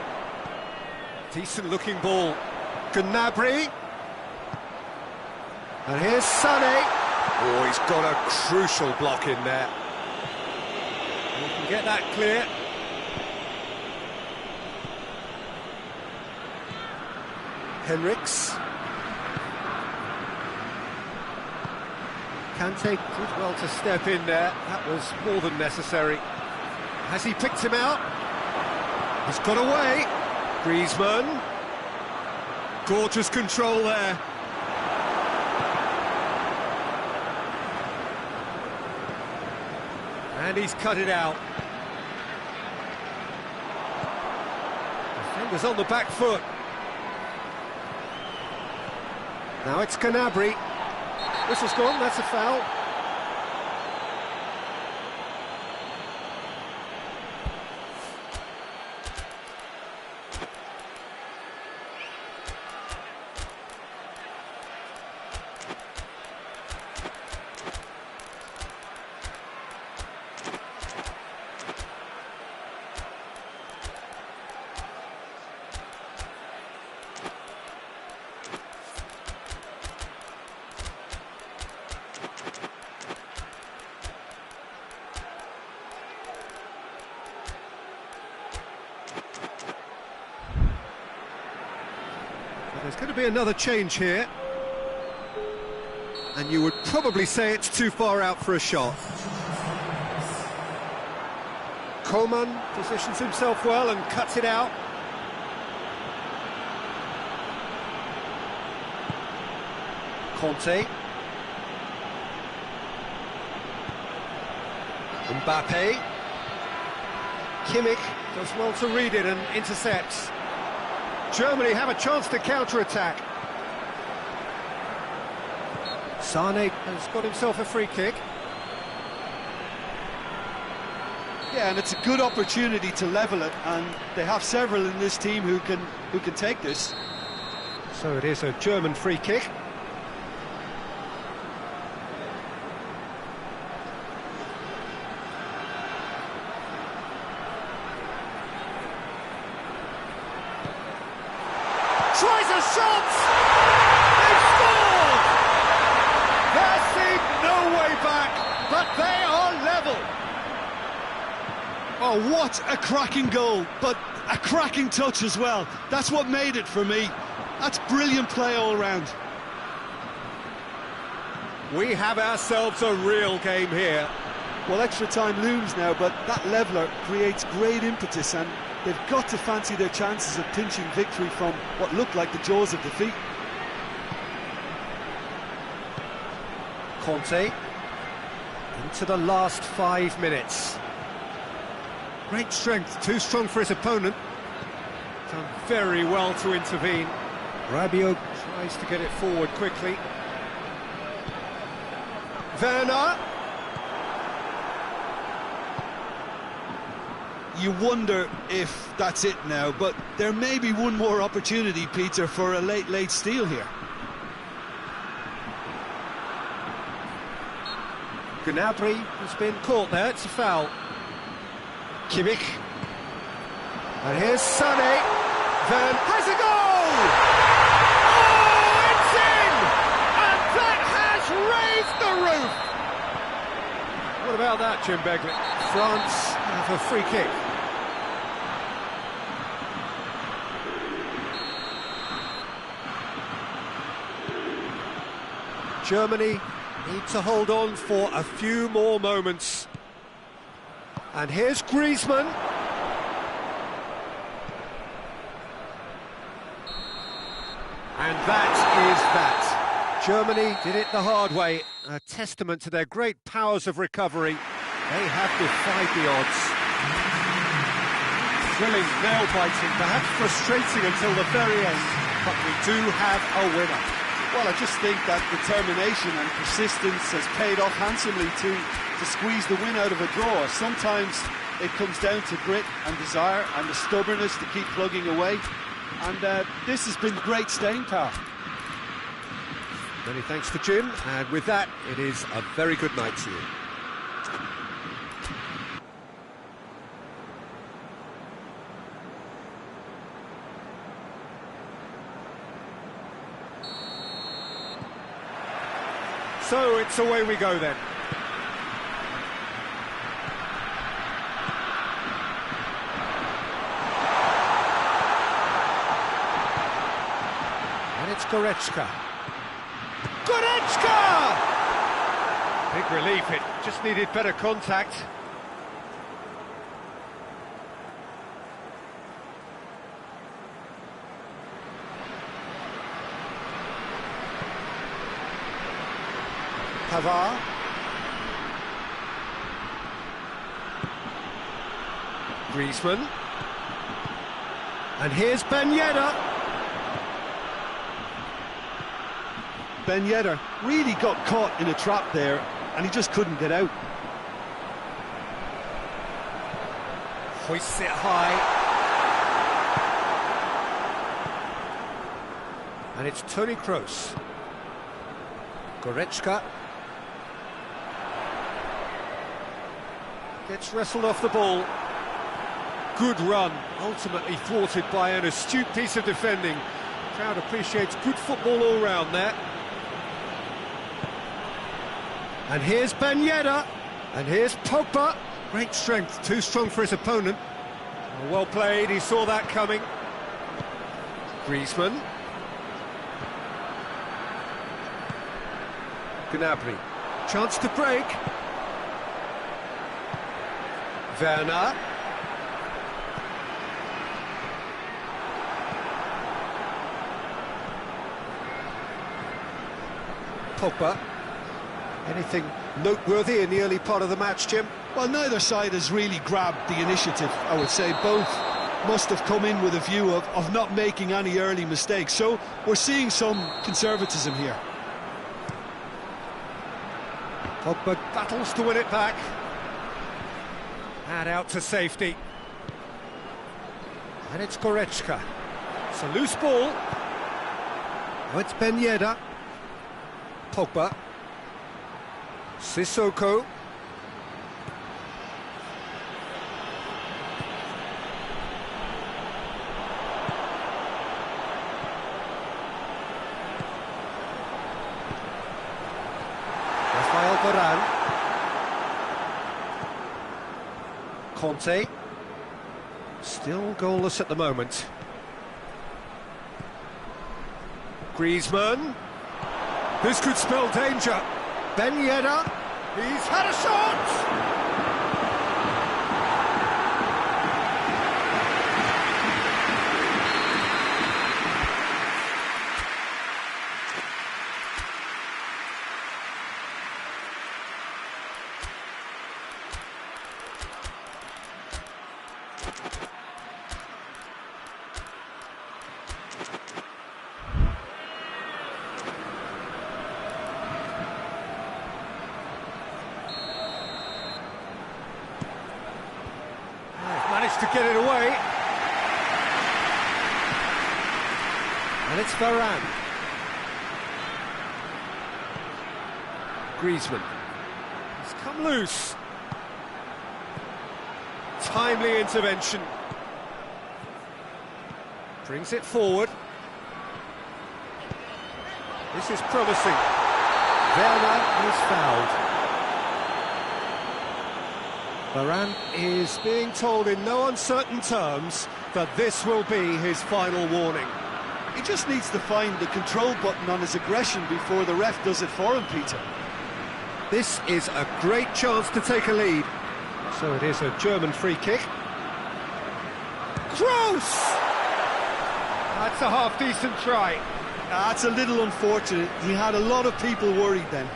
Decent looking ball. Gnabry. And here's Sané. Oh, he's got a crucial block in there. We can get that clear. Henriks. Kante did well to step in there. That was more than necessary. Has he picked him out? He's got away. Griezmann. Gorgeous control there. And he's cut it out. Defenders on the back foot. Now it's Gnabry. Whistle's gone, that's a foul. There's going to be another change here. And you would probably say it's too far out for a shot. Coman positions himself well and cuts it out. Conte. Mbappe. Kimmich does well to read it and intercepts. Germany have a chance to counter-attack. Sane has got himself a free kick. Yeah, and it's a good opportunity to level it, and they have several in this team who can take this. So it is a German free kick. Tries a shot! They've scored! There seemed no way back, but they are level. Oh, what a cracking goal, but a cracking touch as well. That's what made it for me. That's brilliant play all round. We have ourselves a real game here. Well, extra time looms now, but that leveller creates great impetus, and they've got to fancy their chances of pinching victory from what looked like the jaws of defeat. Conte into the last 5 minutes. Great strength, too strong for his opponent. Done very well to intervene. Rabiot tries to get it forward quickly. Werner. You wonder if that's it now, but there may be one more opportunity, Peter, for a late steal here. Gnabry has been caught there, it's a foul. Kimmich. And here's Sané. Van has a goal! Oh, it's in! And that has raised the roof! What about that, Jim Begley? France have a free kick. Germany need to hold on for a few more moments. And here's Griezmann. And that is that. Germany did it the hard way, a testament to their great powers of recovery. They have defied the odds. Thrilling, nail-biting, perhaps frustrating until the very end, but we do have a winner. Well, I just think that determination and persistence has paid off handsomely to squeeze the win out of a draw. Sometimes it comes down to grit and desire and the stubbornness to keep plugging away. And this has been great staying power. Many thanks to Jim, and with that, it is a very good night to you. So it's away we go then. And it's Goretzka. Goretzka! Big relief, it just needed better contact. Pavard. Griezmann. And here's Ben Yedder. Ben Yedder really got caught in a trap there, and he just couldn't get out. Hoists it high. And it's Toni Kroos. Goretzka. Gets wrestled off the ball. Good run, ultimately thwarted by an astute piece of defending. Crowd appreciates good football all round there. And here's Ben Yedder. And here's Pogba. Great strength, too strong for his opponent. Well played, he saw that coming. Griezmann. Gnabry. Chance to break. Werner. Pogba. Anything noteworthy in the early part of the match, Jim? Well, neither side has really grabbed the initiative, I would say. Both must have come in with a view of not making any early mistakes. So we're seeing some conservatism here. Pogba battles to win it back. And out to safety. And it's Goretzka. It's a loose ball. Now it's Ben Yedder. Pogba. Sissoko. Varane. Conte. Still goalless at the moment. Griezmann. This could spell danger. Ben Yedder. He's had a shot! Managed to get it away. And it's Varane. Griezmann. He's come loose. Timely intervention. Brings it forward. This is promising. Werner is fouled. Varane is being told in no uncertain terms that this will be his final warning. He just needs to find the control button on his aggression before the ref does it for him, Peter. This is a great chance to take a lead. So it is a German free kick. Kroos! That's a half-decent try. That's a little unfortunate. He had a lot of people worried then.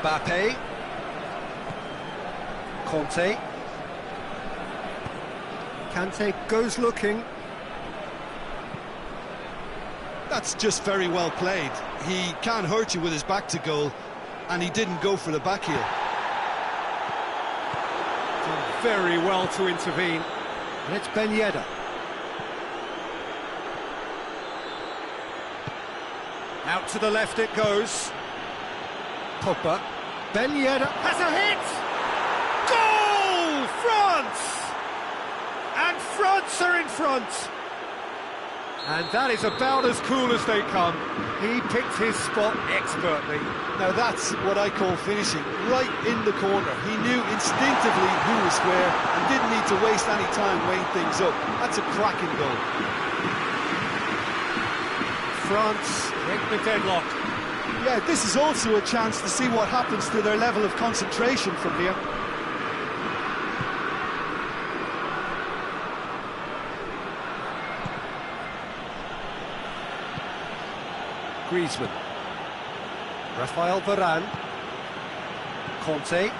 Mbappe. Conte. Kante goes looking. That's just very well played. He can't hurt you with his back to goal, and he didn't go for the back heel. Done very well to intervene. And it's Ben Yedder. Out to the left it goes. Pogba. Ben Yedder has a hit! Goal! France! And France are in front! And that is about as cool as they come. He picked his spot expertly. Now that's what I call finishing, right in the corner. He knew instinctively who was where and didn't need to waste any time weighing things up. That's a cracking goal. France break the deadlock. Yeah, this is also a chance to see what happens to their level of concentration from here. Griezmann. Rafael Varane. Conte.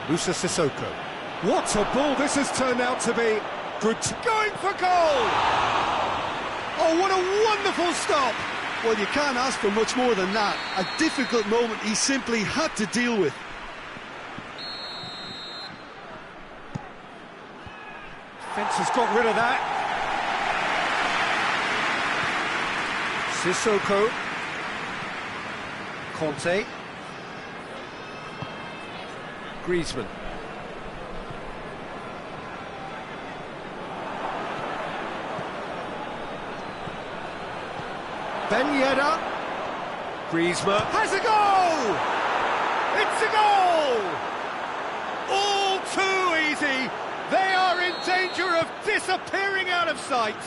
Musa Sissoko. What a ball this has turned out to be. Good. Going for goal! Oh, what a wonderful stop! Well, you can't ask for much more than that. A difficult moment he simply had to deal with. Defence has got rid of that. Sissoko. Conte. Griezmann. Ben Yedder. Griezmann has a goal! It's a goal! All too easy. They are in danger of disappearing out of sight.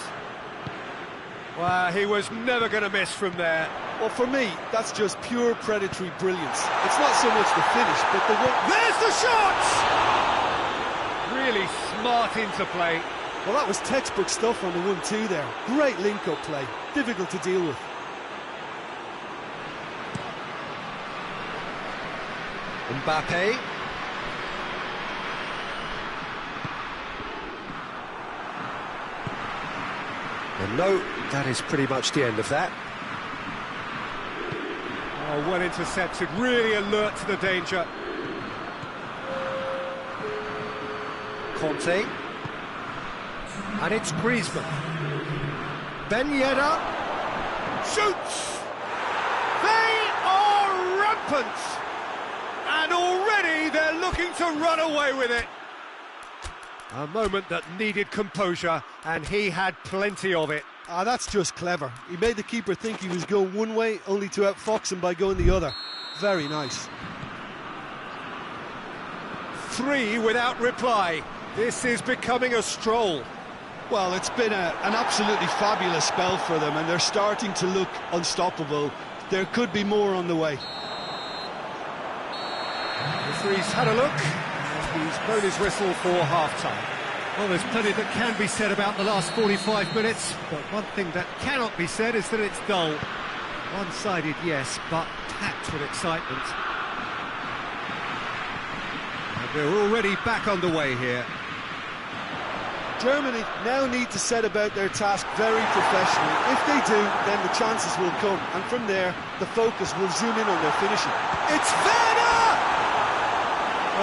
Well, he was never going to miss from there. Well, for me, that's just pure predatory brilliance. It's not so much the finish, but the work. There's the shot! Really smart interplay. Well, that was textbook stuff on the 1-2 there. Great link-up play. Difficult to deal with. Mbappe. And no, that is pretty much the end of that. Oh, well intercepted, really alert to the danger. Conte. And it's Griezmann. Ben Yedder shoots! They are rampant! And already they're looking to run away with it. A moment that needed composure, and he had plenty of it. Ah, that's just clever. He made the keeper think he was going one way, only to outfox him by going the other. Very nice. 3 without reply. This is becoming a stroll. Well, it's been an absolutely fabulous spell for them, and they're starting to look unstoppable. There could be more on the way. The referee's had a look, and he's blown his whistle for half-time. Well, there's plenty that can be said about the last 45 minutes, but one thing that cannot be said is that it's dull. One-sided, yes, but packed with excitement. And we're already back underway here. Germany now need to set about their task very professionally. If they do, then the chances will come, and from there, the focus will zoom in on their finishing. It's Werner!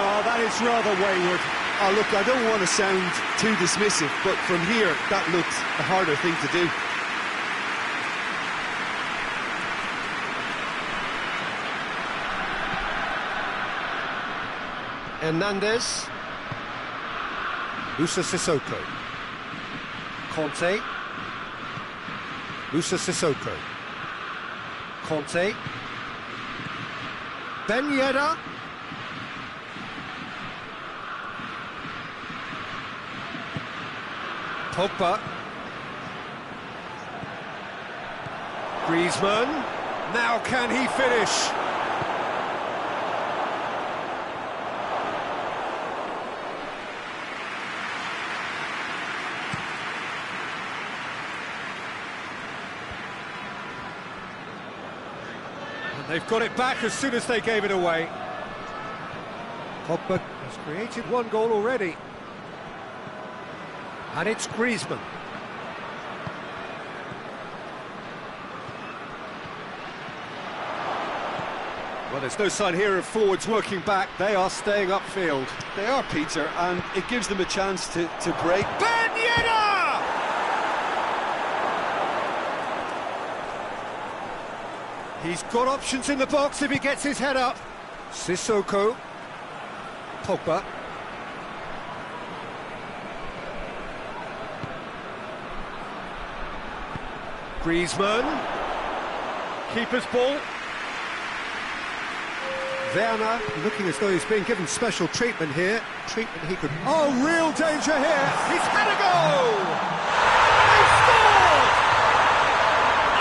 Oh, that is rather wayward. Oh, look, I don't want to sound too dismissive, but from here, that looks the harder thing to do. Hernandez. Musa Sissoko. Conte. Musa Sissoko. Conte. Ben Yedder. Pogba. Griezmann. Now can he finish? They've got it back as soon as they gave it away. Pogba has created one goal already. And it's Griezmann. Well, there's no sign here of forwards working back. They are staying upfield. They are, Peter, and it gives them a chance to break. Ben Yedder! He's got options in the box if he gets his head up. Sissoko. Pogba. Griezmann. Keeper's ball. Werner looking as though he's being given special treatment here. Treatment he could... Oh, real danger here. He's had a goal! He scored!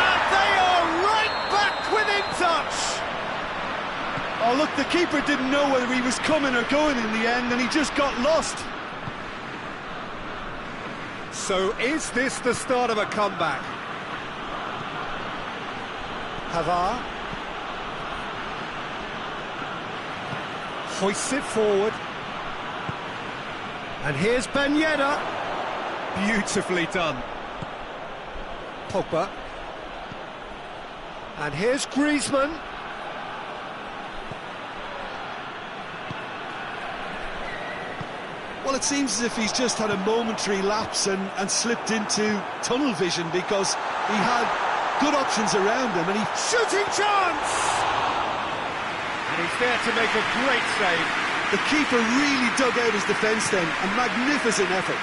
And they are right back within touch. Oh, look, the keeper didn't know whether he was coming or going in the end, and he just got lost. So is this the start of a comeback? Pavard. hoists it forward. And here's Ben Yedder. Beautifully done. Pogba. And here's Griezmann. Well, it seems as if he's just had a momentary lapse and slipped into tunnel vision, because he had good options around him and he... Shooting chance! And he's there to make a great save. The keeper really dug out his defence then, a magnificent effort.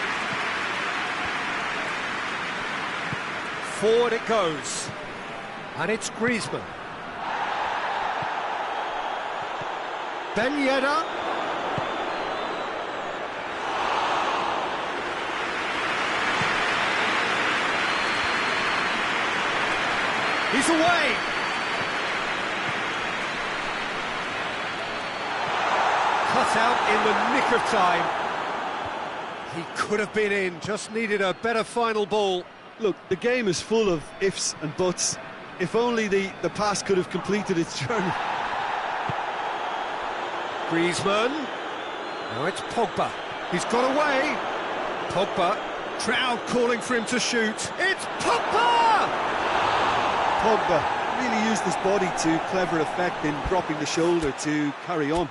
Forward it goes. And it's Griezmann. Ben Yedder. He's away. Cut out in the nick of time. He could have been in, just needed a better final ball. Look, the game is full of ifs and buts. If only the pass could have completed its journey. Griezmann. Now it's Pogba. He's got away. Pogba. Crowd calling for him to shoot. It's Pogba! Pogba really used his body to clever effect in dropping the shoulder to carry on.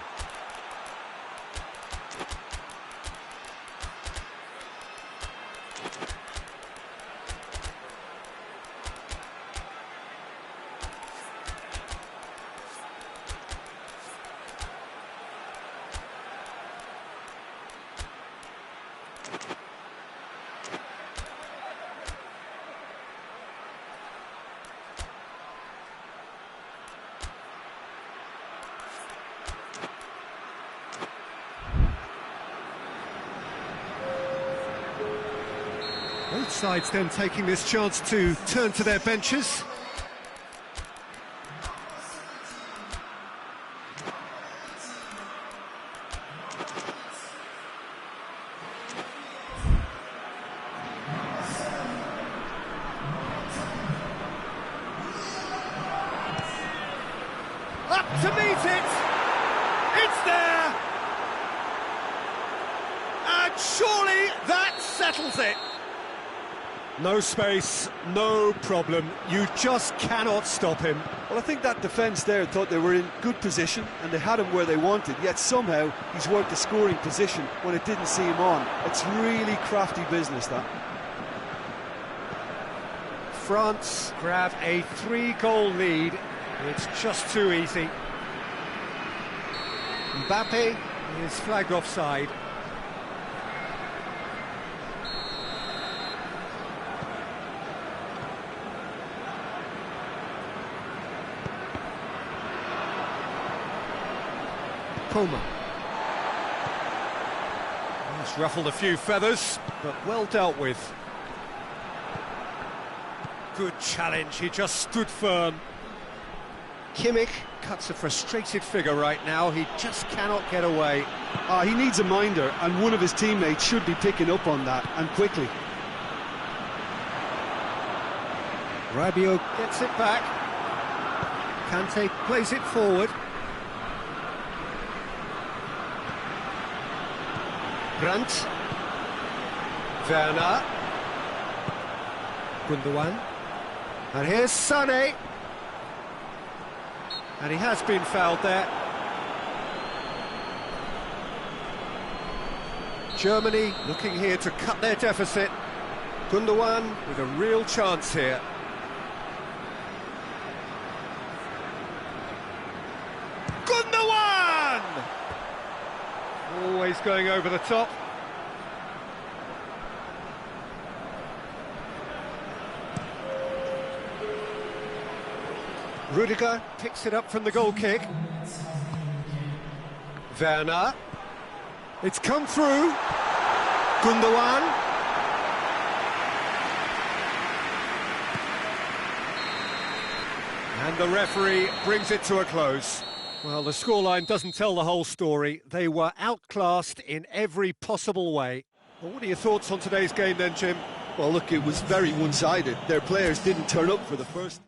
Both sides then taking this chance to turn to their benches. Up to meet it! It's there! And surely that settles it! No space, no problem. You just cannot stop him. Well, I think that defence there thought they were in good position and they had him where they wanted, yet somehow he's worked a scoring position when it didn't see him on. It's really crafty business, that. France grab a 3-goal lead. It's just too easy. Mbappe is flagged offside. Coma. He's ruffled a few feathers, but well dealt with. Good challenge, he just stood firm. Kimmich cuts a frustrated figure right now, he just cannot get away. He needs a minder, and one of his teammates should be picking up on that, and quickly. Rabiot gets it back. Kante plays it forward. Brandt. Werner. Gundogan. And here's Sané. And he has been fouled there. Germany looking here to cut their deficit. Gundogan with a real chance here. Gundogan! Always going over the top. Rudiger picks it up from the goal kick. Werner. It's come through. Gundogan. And the referee brings it to a close. Well, the scoreline doesn't tell the whole story. They were outclassed in every possible way. Well, what are your thoughts on today's game then, Jim? Well, look, it was very one-sided. Their players didn't turn up for the first...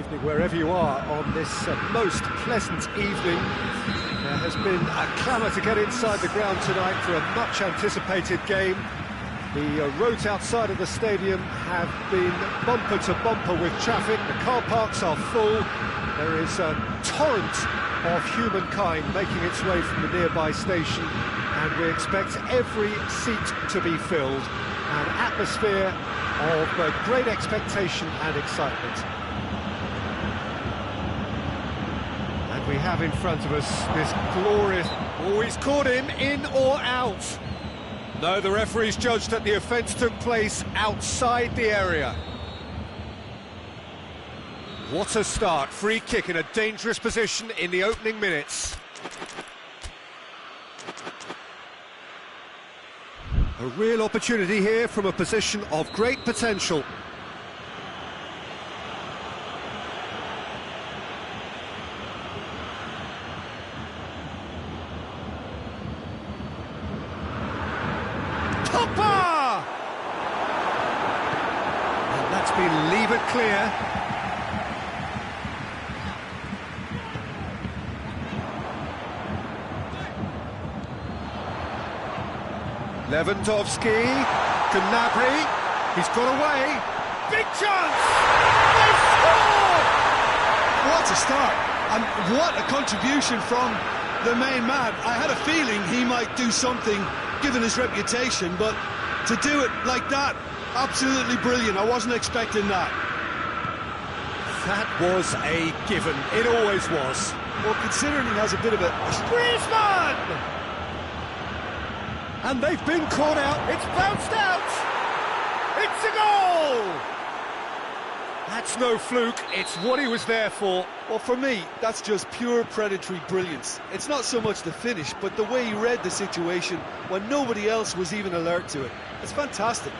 evening, wherever you are on this most pleasant evening. There has been a clamour to get inside the ground tonight for a much-anticipated game. The roads outside of the stadium have been bumper to bumper with traffic. The car parks are full. There is a torrent of humankind making its way from the nearby station, and we expect every seat to be filled. An atmosphere of great expectation and excitement. And we have in front of us this glorious... Oh, he's caught him, in or out? No, the referee's judged that the offence took place outside the area. What a start. Free kick in a dangerous position in the opening minutes. A real opportunity here from a position of great potential. Tokai! And that's been levered clear. Lewandowski, Gnabry, he's got away, big chance! They've scored! What a start, and what a contribution from the main man. I had a feeling he might do something, given his reputation, but to do it like that, absolutely brilliant. I wasn't expecting that. That was a given, it always was. Well, considering he has a bit of a... Griezmann! And they've been caught out, it's bounced out! It's a goal! That's no fluke, it's what he was there for. Well, for me, that's just pure predatory brilliance. It's not so much the finish, but the way he read the situation when nobody else was even alert to it. It's fantastic.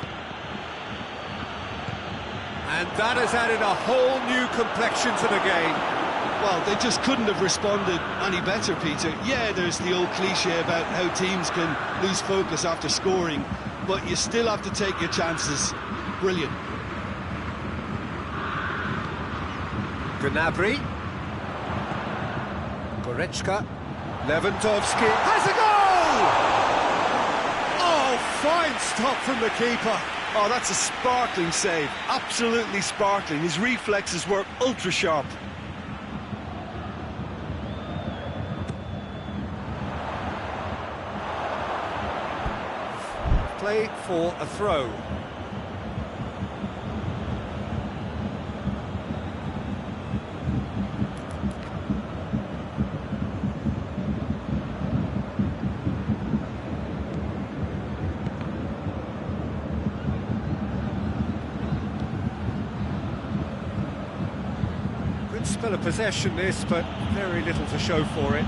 And that has added a whole new complexion to the game. Well, they just couldn't have responded any better, Peter. Yeah, there's the old cliche about how teams can lose focus after scoring, but you still have to take your chances. Brilliant. Gnabry, Goretzka, Lewandowski has a goal! Oh, fine stop from the keeper. Oh, that's a sparkling save. Absolutely sparkling. His reflexes were ultra sharp. Play for a throw. Good spell of possession this, but very little to show for it.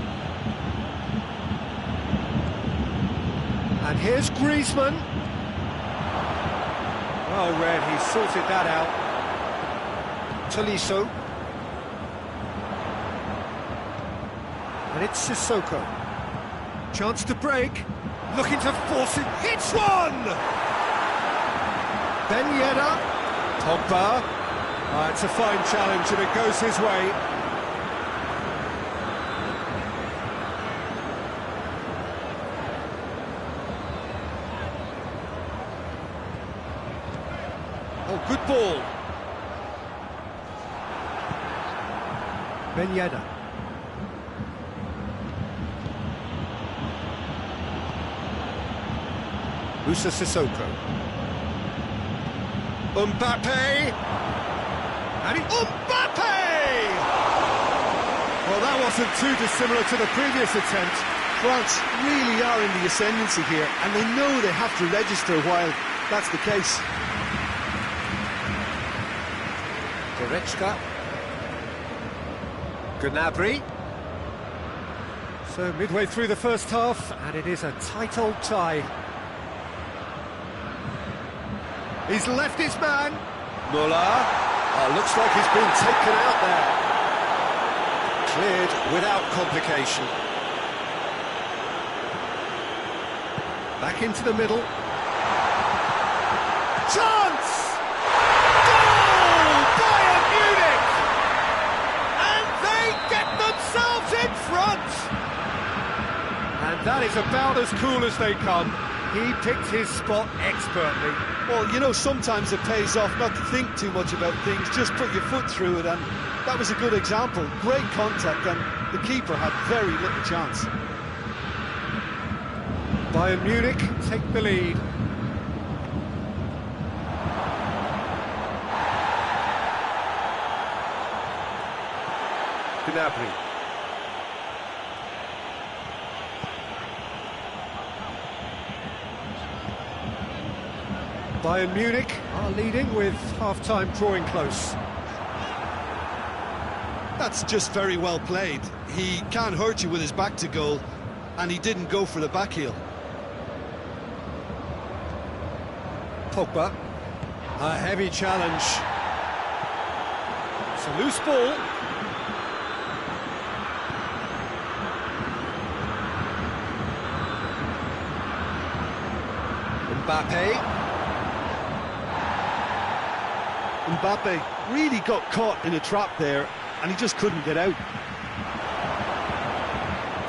And here's Griezmann. Well read, he sorted that out. Tolisso. And it's Sissoko. Chance to break. Looking to force it. Hits one! Ben Yedder. Pogba. It's a fine challenge and it goes his way. Oh, good ball. Ben Yedder. Moussa Sissoko. Mbappe! And Mbappe! Well, that wasn't too dissimilar to the previous attempt. France really are in the ascendancy here, and they know they have to register while that's the case. Goretzka. Gnabry. So midway through the first half, and it is a tight old tie. He's left his man. Muller. Oh, looks like he's been taken out there. Cleared without complication. Back into the middle. Chance! Goal! Bayern Munich! That is about as cool as they come. He picked his spot expertly. Well, you know, sometimes it pays off not to think too much about things, just put your foot through it, and that was a good example. Great contact, and the keeper had very little chance. Bayern Munich take the lead. Gnabry. Bayern Munich are leading with half-time drawing close. That's just very well played. He can't hurt you with his back to goal, and he didn't go for the back heel. Pogba. A heavy challenge. It's a loose ball. Mbappe really got caught in a trap there, and he just couldn't get out.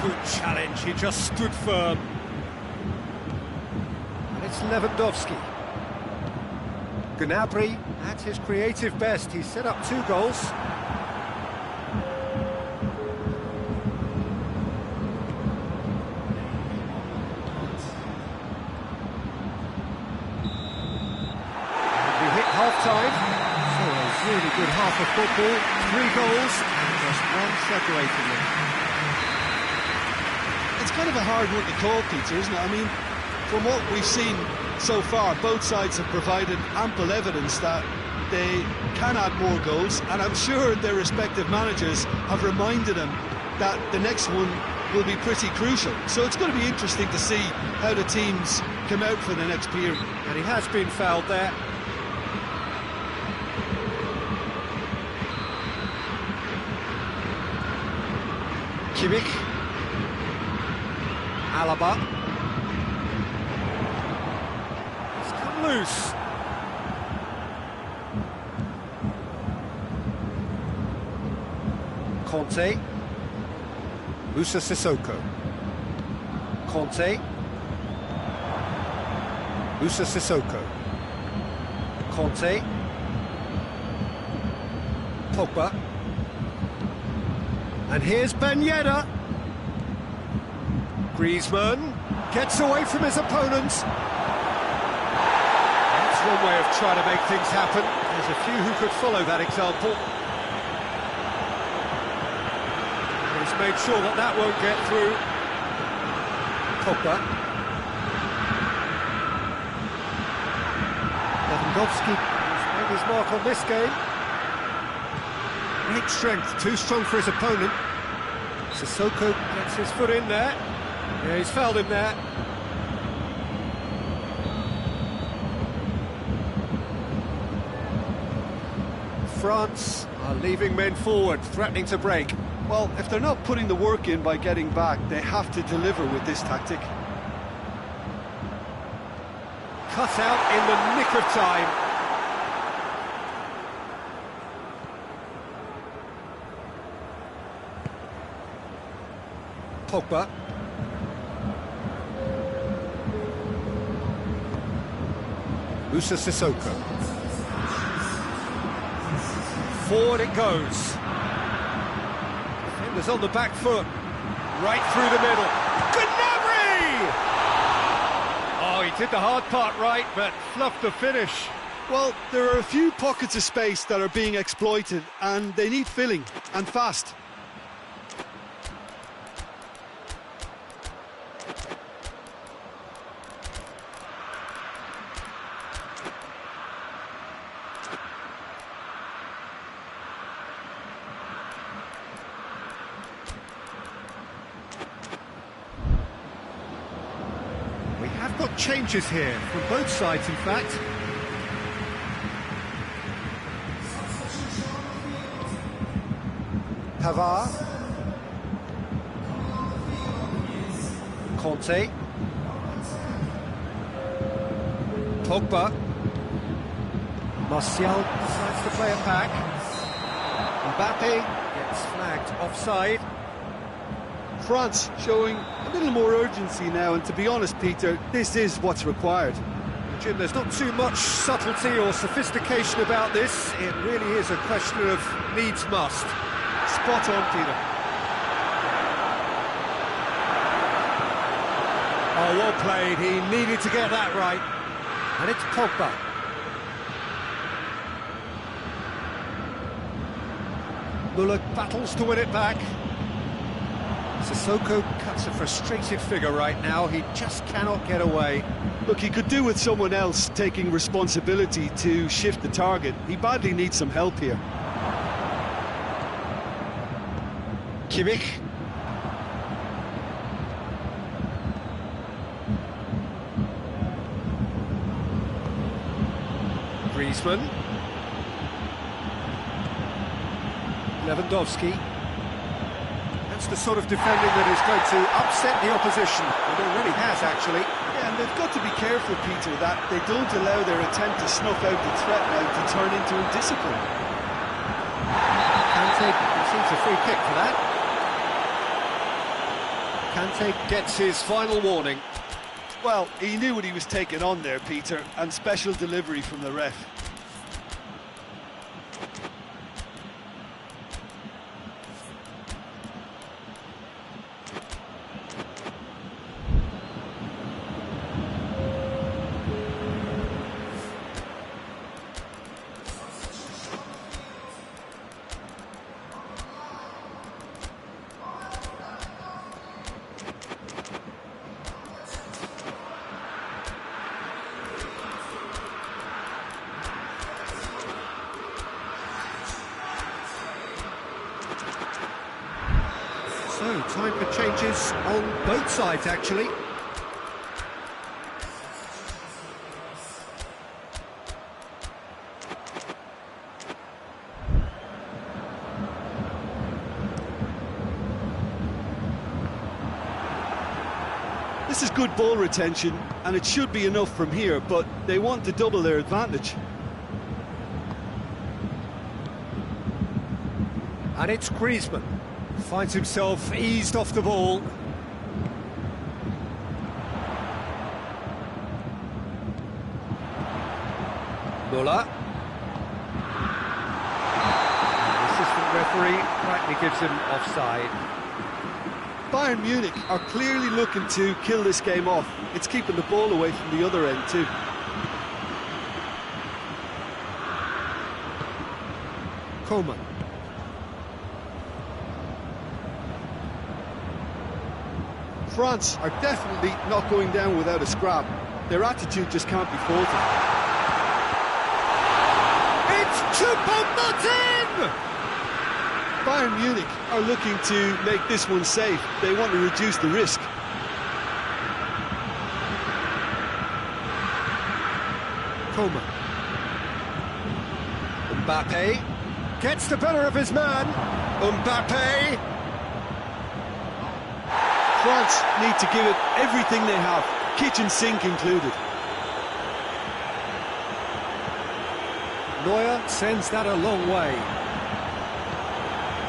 Good challenge, he just stood firm. And it's Lewandowski. Gnabry at his creative best, he set up 2 goals. Half-time, so a really good half of football, 3 goals and just 1 separating them. It's kind of a hard one to call, Peter, isn't it? I mean, from what we've seen so far, both sides have provided ample evidence that they can add more goals, and I'm sure their respective managers have reminded them that the next one will be pretty crucial. So it's going to be interesting to see how the teams come out for the next period. And he has been fouled there. Kimmich. Alaba. It's come loose. Conte. Musa Sissoko. Conte. Musa Sissoko. Conte. Pogba. And here's Ben Yedder. Griezmann gets away from his opponents. That's one way of trying to make things happen. There's a few who could follow that example. He's made sure that that won't get through. Pogba. Lewandowski has made his mark on this game. Great strength, too strong for his opponent. Sissoko gets his foot in there. Yeah, he's fouled him there. France are leaving men forward, threatening to break. Well, if they're not putting the work in by getting back, they have to deliver with this tactic. Cut out in the nick of time. Pogba. Musa Sissoko. Forward it goes. Defenders on the back foot. Right through the middle. Gnabry! Oh, he did the hard part right, but fluffed the finish. Well, there are a few pockets of space that are being exploited, and they need filling, and fast. We have got changes here, from both sides in fact. Pavard. Conte. Pogba. Martial decides to play it back. Mbappe gets flagged offside. France showing a little more urgency now, and to be honest, Peter, this is what's required. Jim, there's not too much subtlety or sophistication about this. It really is a question of needs must. Spot on, Peter. Oh, well played. He needed to get that right. And it's Pogba. Muller battles to win it back. Sissoko cuts a frustrated figure right now. He just cannot get away. Look, he could do with someone else taking responsibility to shift the target. He badly needs some help here. Kimmich. Griezmann. Lewandowski. That's the sort of defending that is going to upset the opposition. It already has, actually. Yeah, and they've got to be careful, Peter, that they don't allow their attempt to snuff out the threat now to turn into indiscipline. Kante receives a free kick for that. Kante gets his final warning. Well, he knew what he was taking on there, Peter, and special delivery from the ref. So, time for changes on both sides, actually. This is good ball retention, and it should be enough from here, but they want to double their advantage. And it's Griezmann. Finds himself eased off the ball. Muller. The assistant referee rightly gives him offside. Bayern Munich are clearly looking to kill this game off. It's keeping the ball away from the other end too. Coman. France are definitely not going down without a scrap. Their attitude just can't be faulted. It's Choupo-Moting! Bayern Munich are looking to make this one safe. They want to reduce the risk. Coman. Mbappe gets the better of his man. Mbappe. France need to give it everything they have, kitchen sink included. Neuer sends that a long way.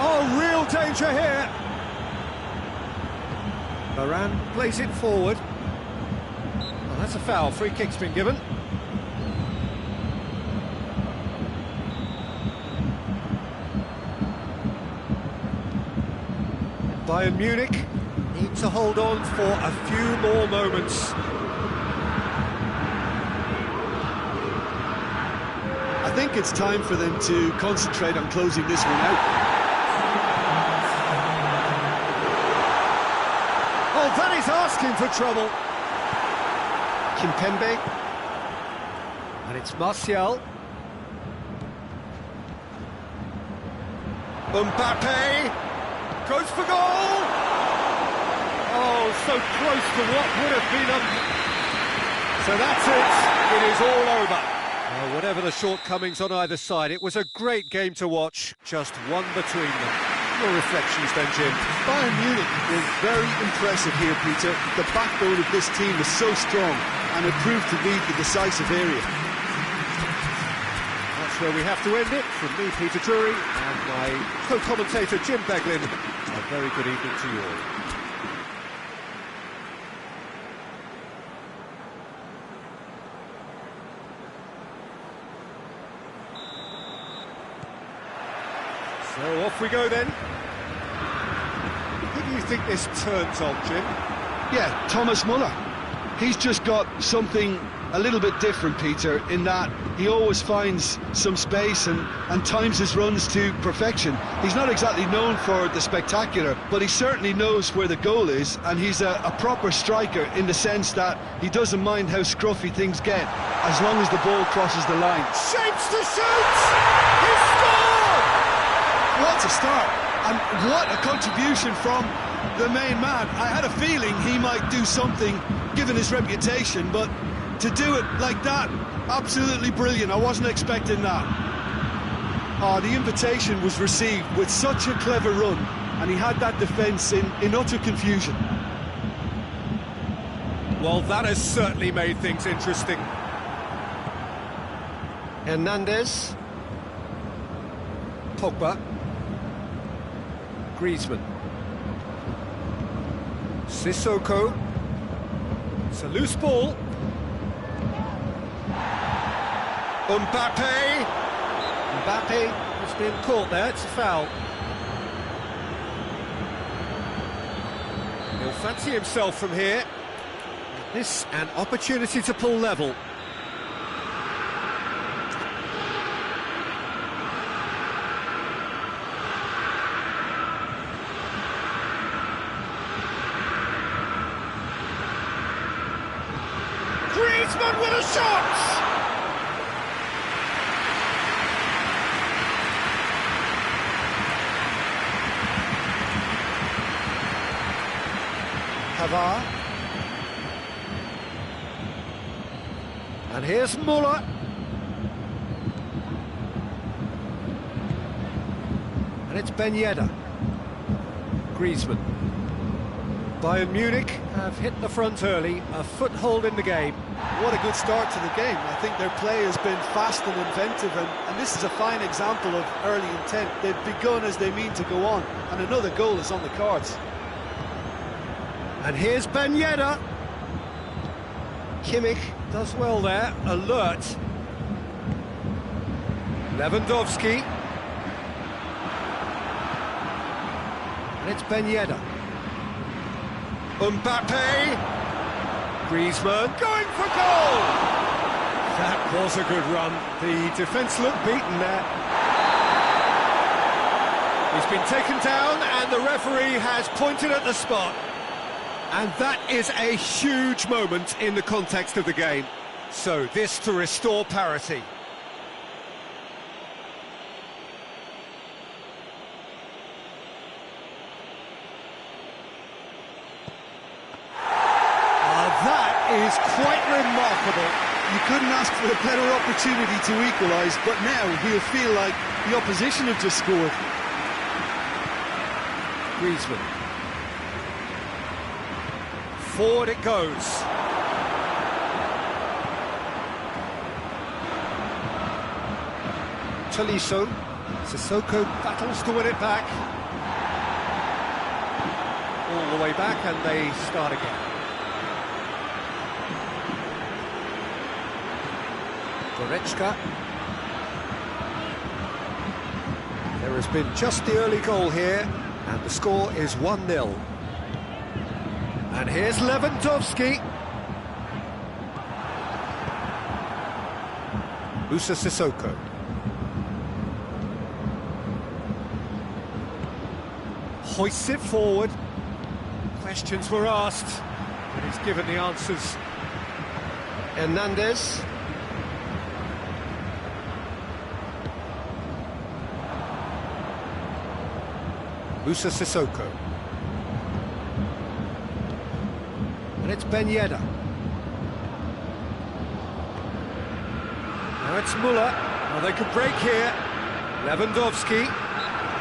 Oh, real danger here. Varane plays it forward. Well, that's a foul. Free kick's been given. Bayern Munich need to hold on for a few more moments. I think it's time for them to concentrate on closing this one out. Oh, that is asking for trouble. Kimpembe. And it's Martial. Mbappe goes for goal. Oh, so close to what would have been a... So that's it. It is all over. Whatever the shortcomings on either side, it was a great game to watch. Just one between them. Your reflections then, Jim? Bayern Munich was very impressive here, Peter. The backbone of this team was so strong, and it proved to be the decisive area. That's where we have to end it. From me, Peter Drury, and my co-commentator, Jim Beglin. A very good evening to you all. So off we go then. Who do you think this turns on, Jim? Yeah, Thomas Muller. He's just got something a little bit different, Peter, in that he always finds some space and times his runs to perfection. He's not exactly known for the spectacular, but he certainly knows where the goal is, and he's a proper striker in the sense that he doesn't mind how scruffy things get, as long as the ball crosses the line. Shapes to shoot! He scored! What a start, and what a contribution from the main man. I had a feeling he might do something, given his reputation, but to do it like that, absolutely brilliant. I wasn't expecting that. Oh, the invitation was received with such a clever run, and he had that defence in utter confusion. Well, that has certainly made things interesting. Hernandez. Pogba. Griezmann. Sissoko. It's a loose ball. Mbappe has been caught there, it's a foul. He'll fancy himself from here. This an opportunity to pull level. Griezmann with a shot! VAR. And here's Muller. And it's Ben Yedder. Griezmann. Bayern Munich have hit the front early, a foothold in the game. What a good start to the game. I think their play has been fast and inventive, and this is a fine example of early intent. They've begun as they mean to go on, and another goal is on the cards. And here's Ben Yedder. Kimmich does well there, alert. Lewandowski. And it's Ben Yedder. Mbappe. Griezmann going for goal! That was a good run. The defence looked beaten there. He's been taken down and the referee has pointed at the spot. And that is a huge moment in the context of the game. So this to restore parity. That is quite remarkable. You couldn't ask for a better opportunity to equalise, but now he'll feel like the opposition have just scored. Griezmann. Forward it goes. Tolisso. Sissoko battles to win it back. All the way back and they start again. Goretzka. There has been just the early goal here, and the score is 1-0. And here's Lewandowski. Musa Sissoko. Hoists it forward. Questions were asked, and he's given the answers. Hernandez. Musa Sissoko. And it's Ben Yedder. Now it's Muller. Well, they could break here. Lewandowski.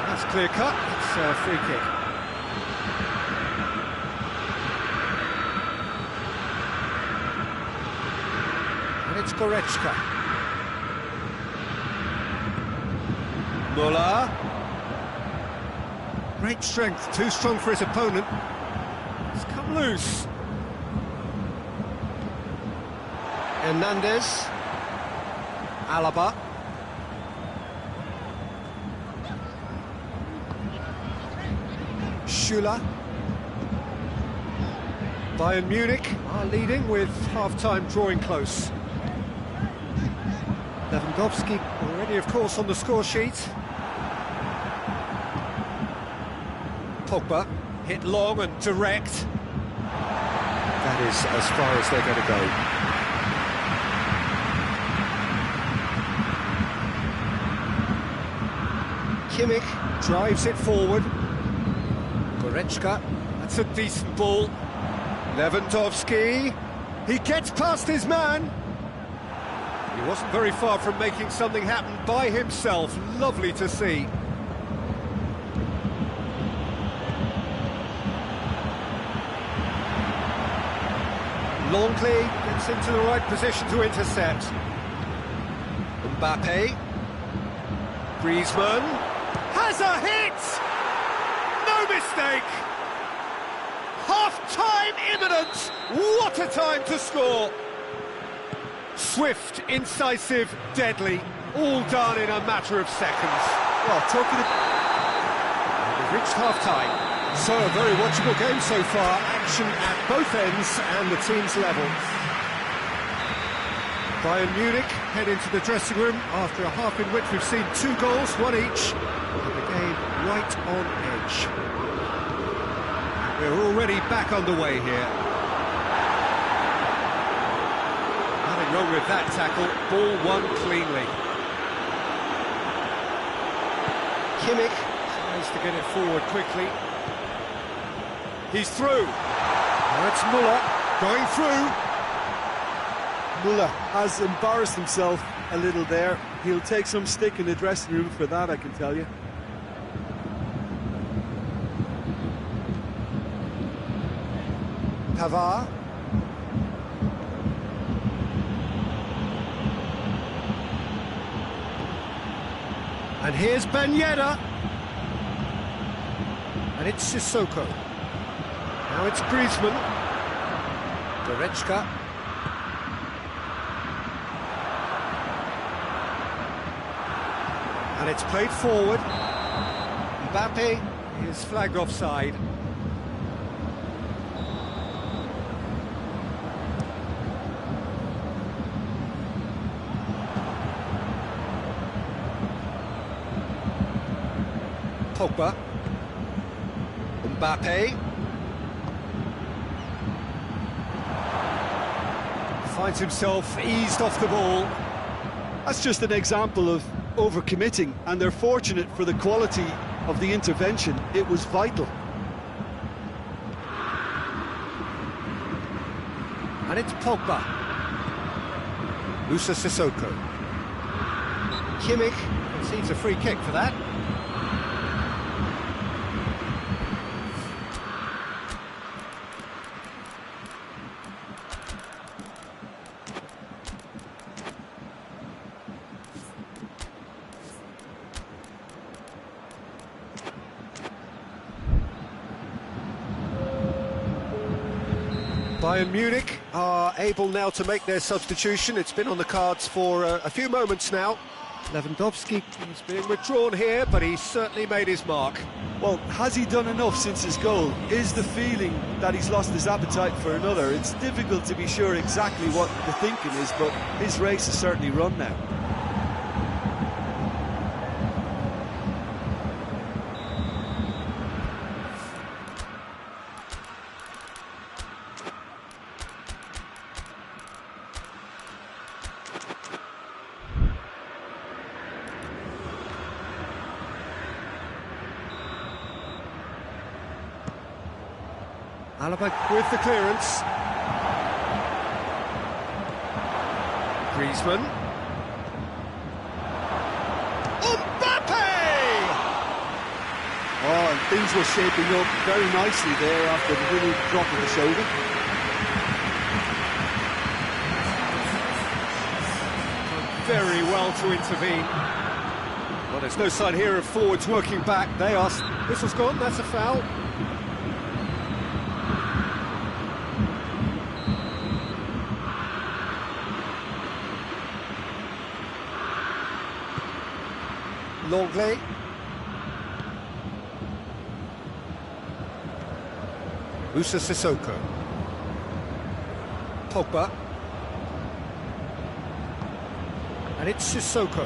That's clear cut. It's a free kick. And it's Goretzka. Muller. Great strength, too strong for his opponent. It's come loose. Hernandez. Alaba. Schüller. Bayern Munich are leading with half-time drawing close. Lewandowski already, of course, on the score sheet. Pogba hit long and direct. That is as far as they're going to go. Kimmich drives it forward. Goretzka, that's a decent ball. Lewandowski, he gets past his man. He wasn't very far from making something happen by himself. Lovely to see. Longley gets into the right position to intercept. Mbappe. Griezmann has a hit! No mistake! Half-time imminent! What a time to score! Swift, incisive, deadly, all done in a matter of seconds. Well, talking of... We've reached half-time. So, a very watchable game so far. Action at both ends and the team's level. Bayern Munich head into the dressing room after a half in which we've seen 2 goals, one each, and the game right on edge. We're already back underway here. Nothing wrong with that tackle, ball won cleanly. Kimmich tries to get it forward quickly. He's through. Now it's Müller going through. Müller has embarrassed himself a little there. He'll take some stick in the dressing room for that, I can tell you. Pavard. And here's Ben Yedder. And it's Sissoko. Now it's Griezmann. Goretzka. And it's played forward. Mbappe is flagged offside. Pogba. Mbappe. Finds himself eased off the ball. That's just an example of overcommitting, and they're fortunate for the quality of the intervention. It was vital. And it's Pogba. Musa Sissoko. Kimmich conceives a free kick for that. Bayern Munich are able now to make their substitution. It's been on the cards for a few moments now. Lewandowski is being withdrawn here, but he's certainly made his mark. Well, has he done enough since his goal? Is the feeling that he's lost his appetite for another? It's difficult to be sure exactly what the thinking is, but his race is certainly run now. Alaba with the clearance. Griezmann. Mbappe! Oh, and things were shaping up very nicely there after the little drop of the shoulder. Very well to intervene. Well, there's no sign here of forwards working back. They are. Whistle's gone, that's a foul. Longley. Musa Sissoko. Pogba. And it's Sissoko.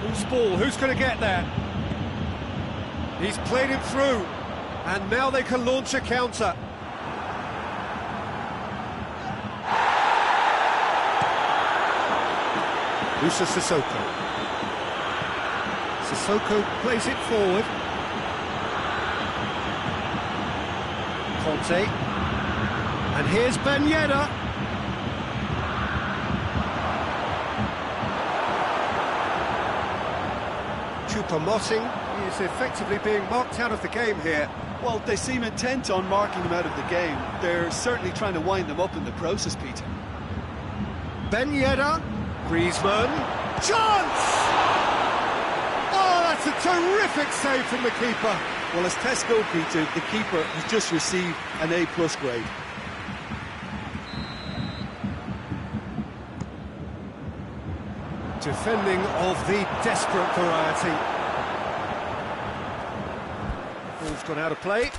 Whose ball? Who's going to get there? He's played him through. And now they can launch a counter. Musa Sissoko. Sissoko plays it forward. Conte. And here's Ben Yedder. Choupo-Moting is effectively being marked out of the game here. Well, they seem intent on marking him out of the game. They're certainly trying to wind them up in the process, Peter. Ben Yedder. Griezmann. Chance! Oh, that's a terrific save from the keeper. Well, as tests go, Peter, the keeper has just received an A+ grade. Defending of the desperate variety. Ball's gone out of play.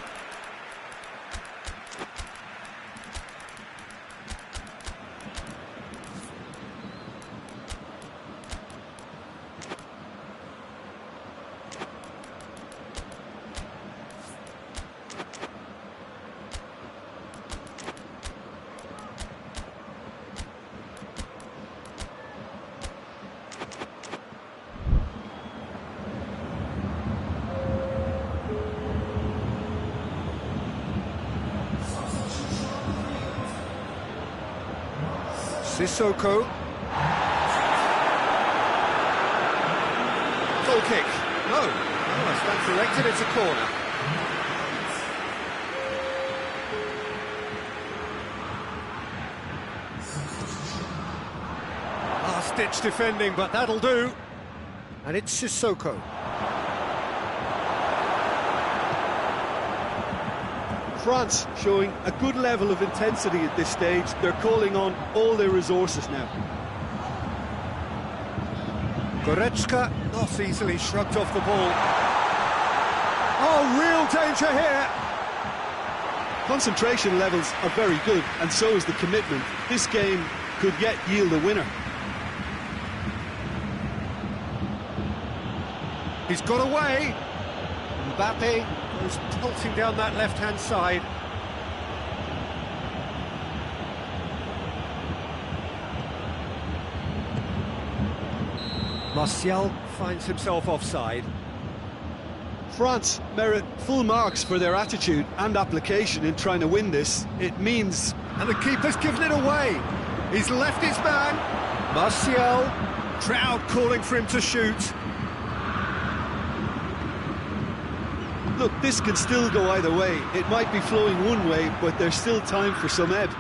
Sissoko. Goal kick. No, I stand corrected, it's a corner. Last-ditch defending, but that'll do. And it's Sissoko. France showing a good level of intensity at this stage. They're calling on all their resources now. Goretzka not easily shrugged off the ball. Oh, real danger here. Concentration levels are very good, and so is the commitment. This game could yet yield a winner. He's got away. Mbappe goes pelting down that left-hand side. Martial finds himself offside. France merit full marks for their attitude and application in trying to win this. It means... And the keeper's given it away. He's left his man. Martial. Crowd calling for him to shoot. Look, this can still go either way. It might be flowing one way, but there's still time for some ebb.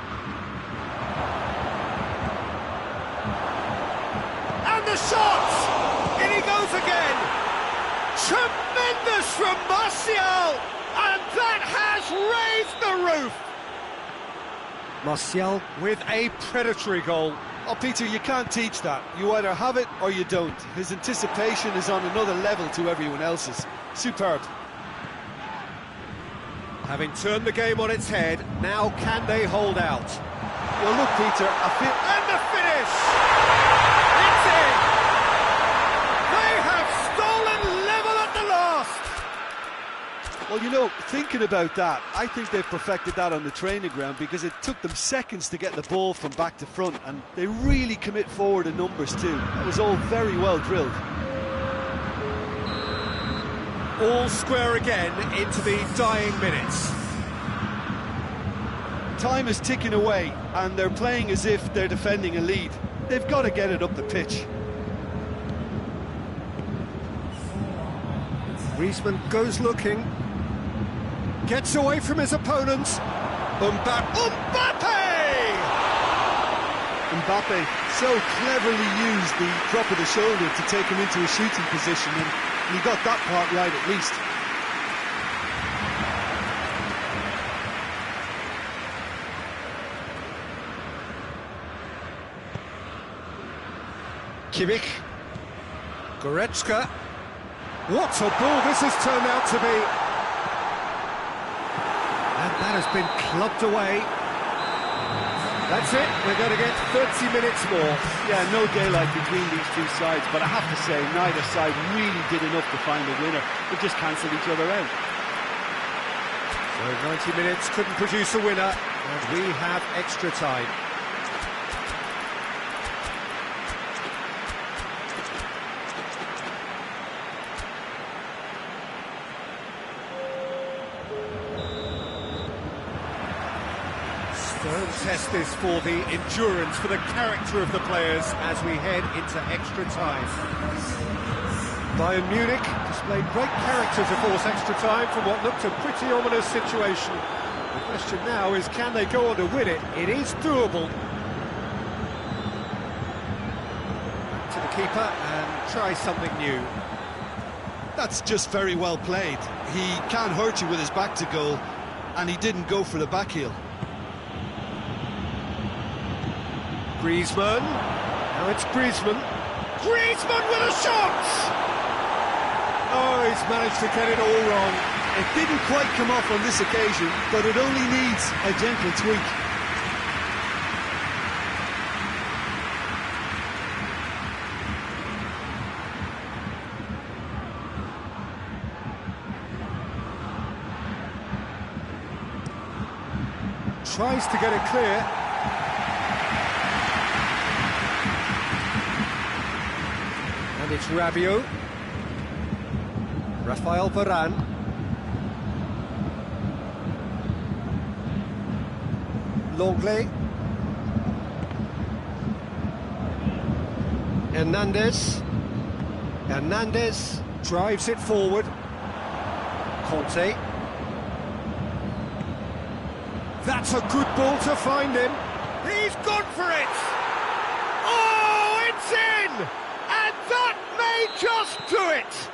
And the shot! In he goes again! Tremendous from Martial! And that has raised the roof! Martial with a predatory goal. Oh, Peter, you can't teach that. You either have it or you don't. His anticipation is on another level to everyone else's. Superb. Having turned the game on its head, now can they hold out? Well, look, Peter, I feel... And the finish! It's in! They have stolen level at the last! Well, you know, thinking about that, I think they've perfected that on the training ground because it took them seconds to get the ball from back to front, and they really commit forward in numbers too. That was all very well drilled. All square again into the dying minutes. Time is ticking away, and they're playing as if they're defending a lead. They've got to get it up the pitch. Griezmann goes looking. Gets away from his opponents. Mbappe! Mbappe so cleverly used the drop of the shoulder to take him into a shooting position, and he got that part right at least. Kimmich. Goretzka. What a ball this has turned out to be. That has been clubbed away. That's it, we're going to get 30 minutes more. Yeah, no daylight between these two sides, but I have to say, neither side really did enough to find a winner. They just cancelled each other out. So 90 minutes couldn't produce a winner, and we have extra time. Stern test this for the endurance, for the character of the players as we head into extra time. Bayern Munich displayed great character to force extra time from what looked a pretty ominous situation. The question now is, can they go on to win it? It is doable. To the keeper and try something new. That's just very well played. He can't hurt you with his back to goal, and he didn't go for the back heel. Griezmann. Now it's Griezmann. Griezmann with a shot! Oh, he's managed to get it all wrong. It didn't quite come off on this occasion, but it only needs a gentle tweak. Tries to get it clear. And it's Rabiot. Rafael Varane. Longley. Hernandez. Hernandez drives it forward. Conte. That's a good ball to find him. He's gone for it! Oh, it's in! And that may just do it!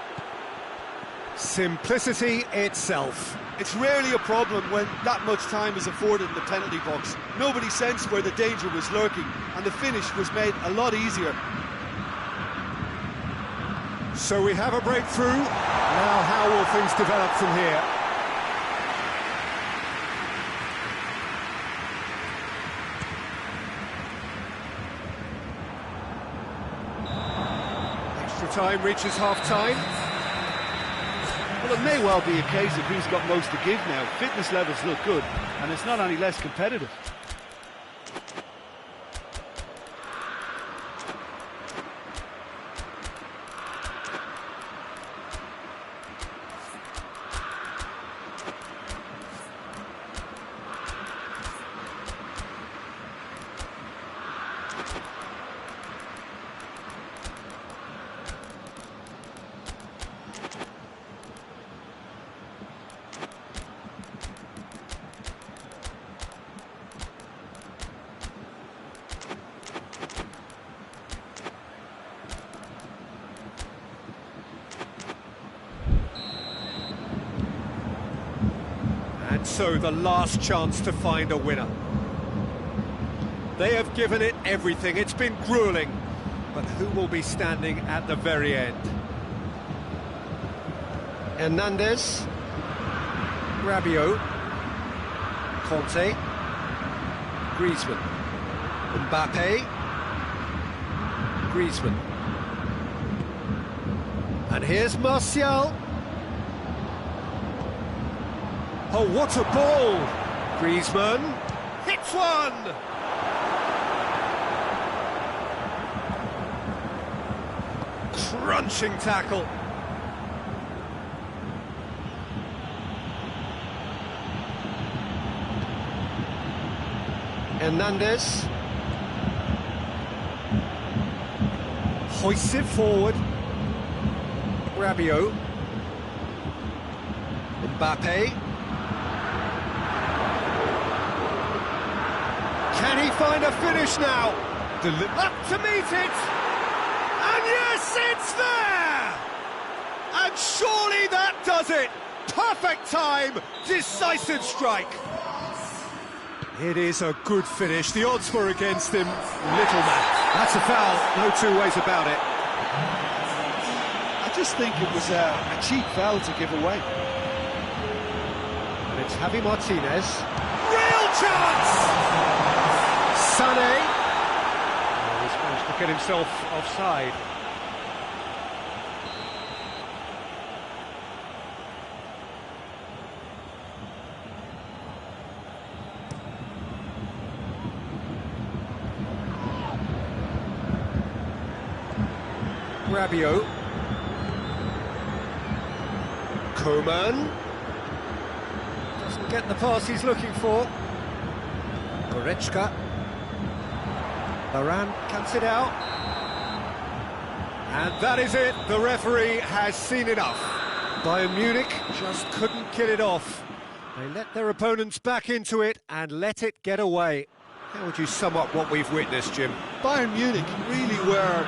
Simplicity itself. It's rarely a problem when that much time is afforded in the penalty box. Nobody sensed where the danger was lurking, and the finish was made a lot easier. So we have a breakthrough. Now how will things develop from here? Extra time reaches half-time. Well, it may well be a case of who's got most to give now. Fitness levels look good, and it's not any less competitive. And so the last chance to find a winner. They have given it everything, it's been gruelling, but who will be standing at the very end? Hernandez, Rabiot, Conte, Griezmann, Mbappe, Griezmann. And here's Martial. Oh, what a ball! Griezmann hits one! Crunching tackle. Hernandez hoists it forward. Rabiot. Mbappe. Can he find a finish now? Up to meet it! And yes, it's there! And surely that does it! Perfect time, decisive strike. It is a good finish. The odds were against him. Little man. That's a foul, no two ways about it. I just think it was a cheap foul to give away. And It's Javi Martinez. Real chance! Sané. Oh, he's managed to get himself offside. Rabiot. Coman. Doesn't get the pass he's looking for. Goretzka. Varane cuts it out. And that is it. The referee has seen enough. Bayern Munich just couldn't kill it off. They let their opponents back into it and let it get away. How would you sum up what we've witnessed, Jim? Bayern Munich really were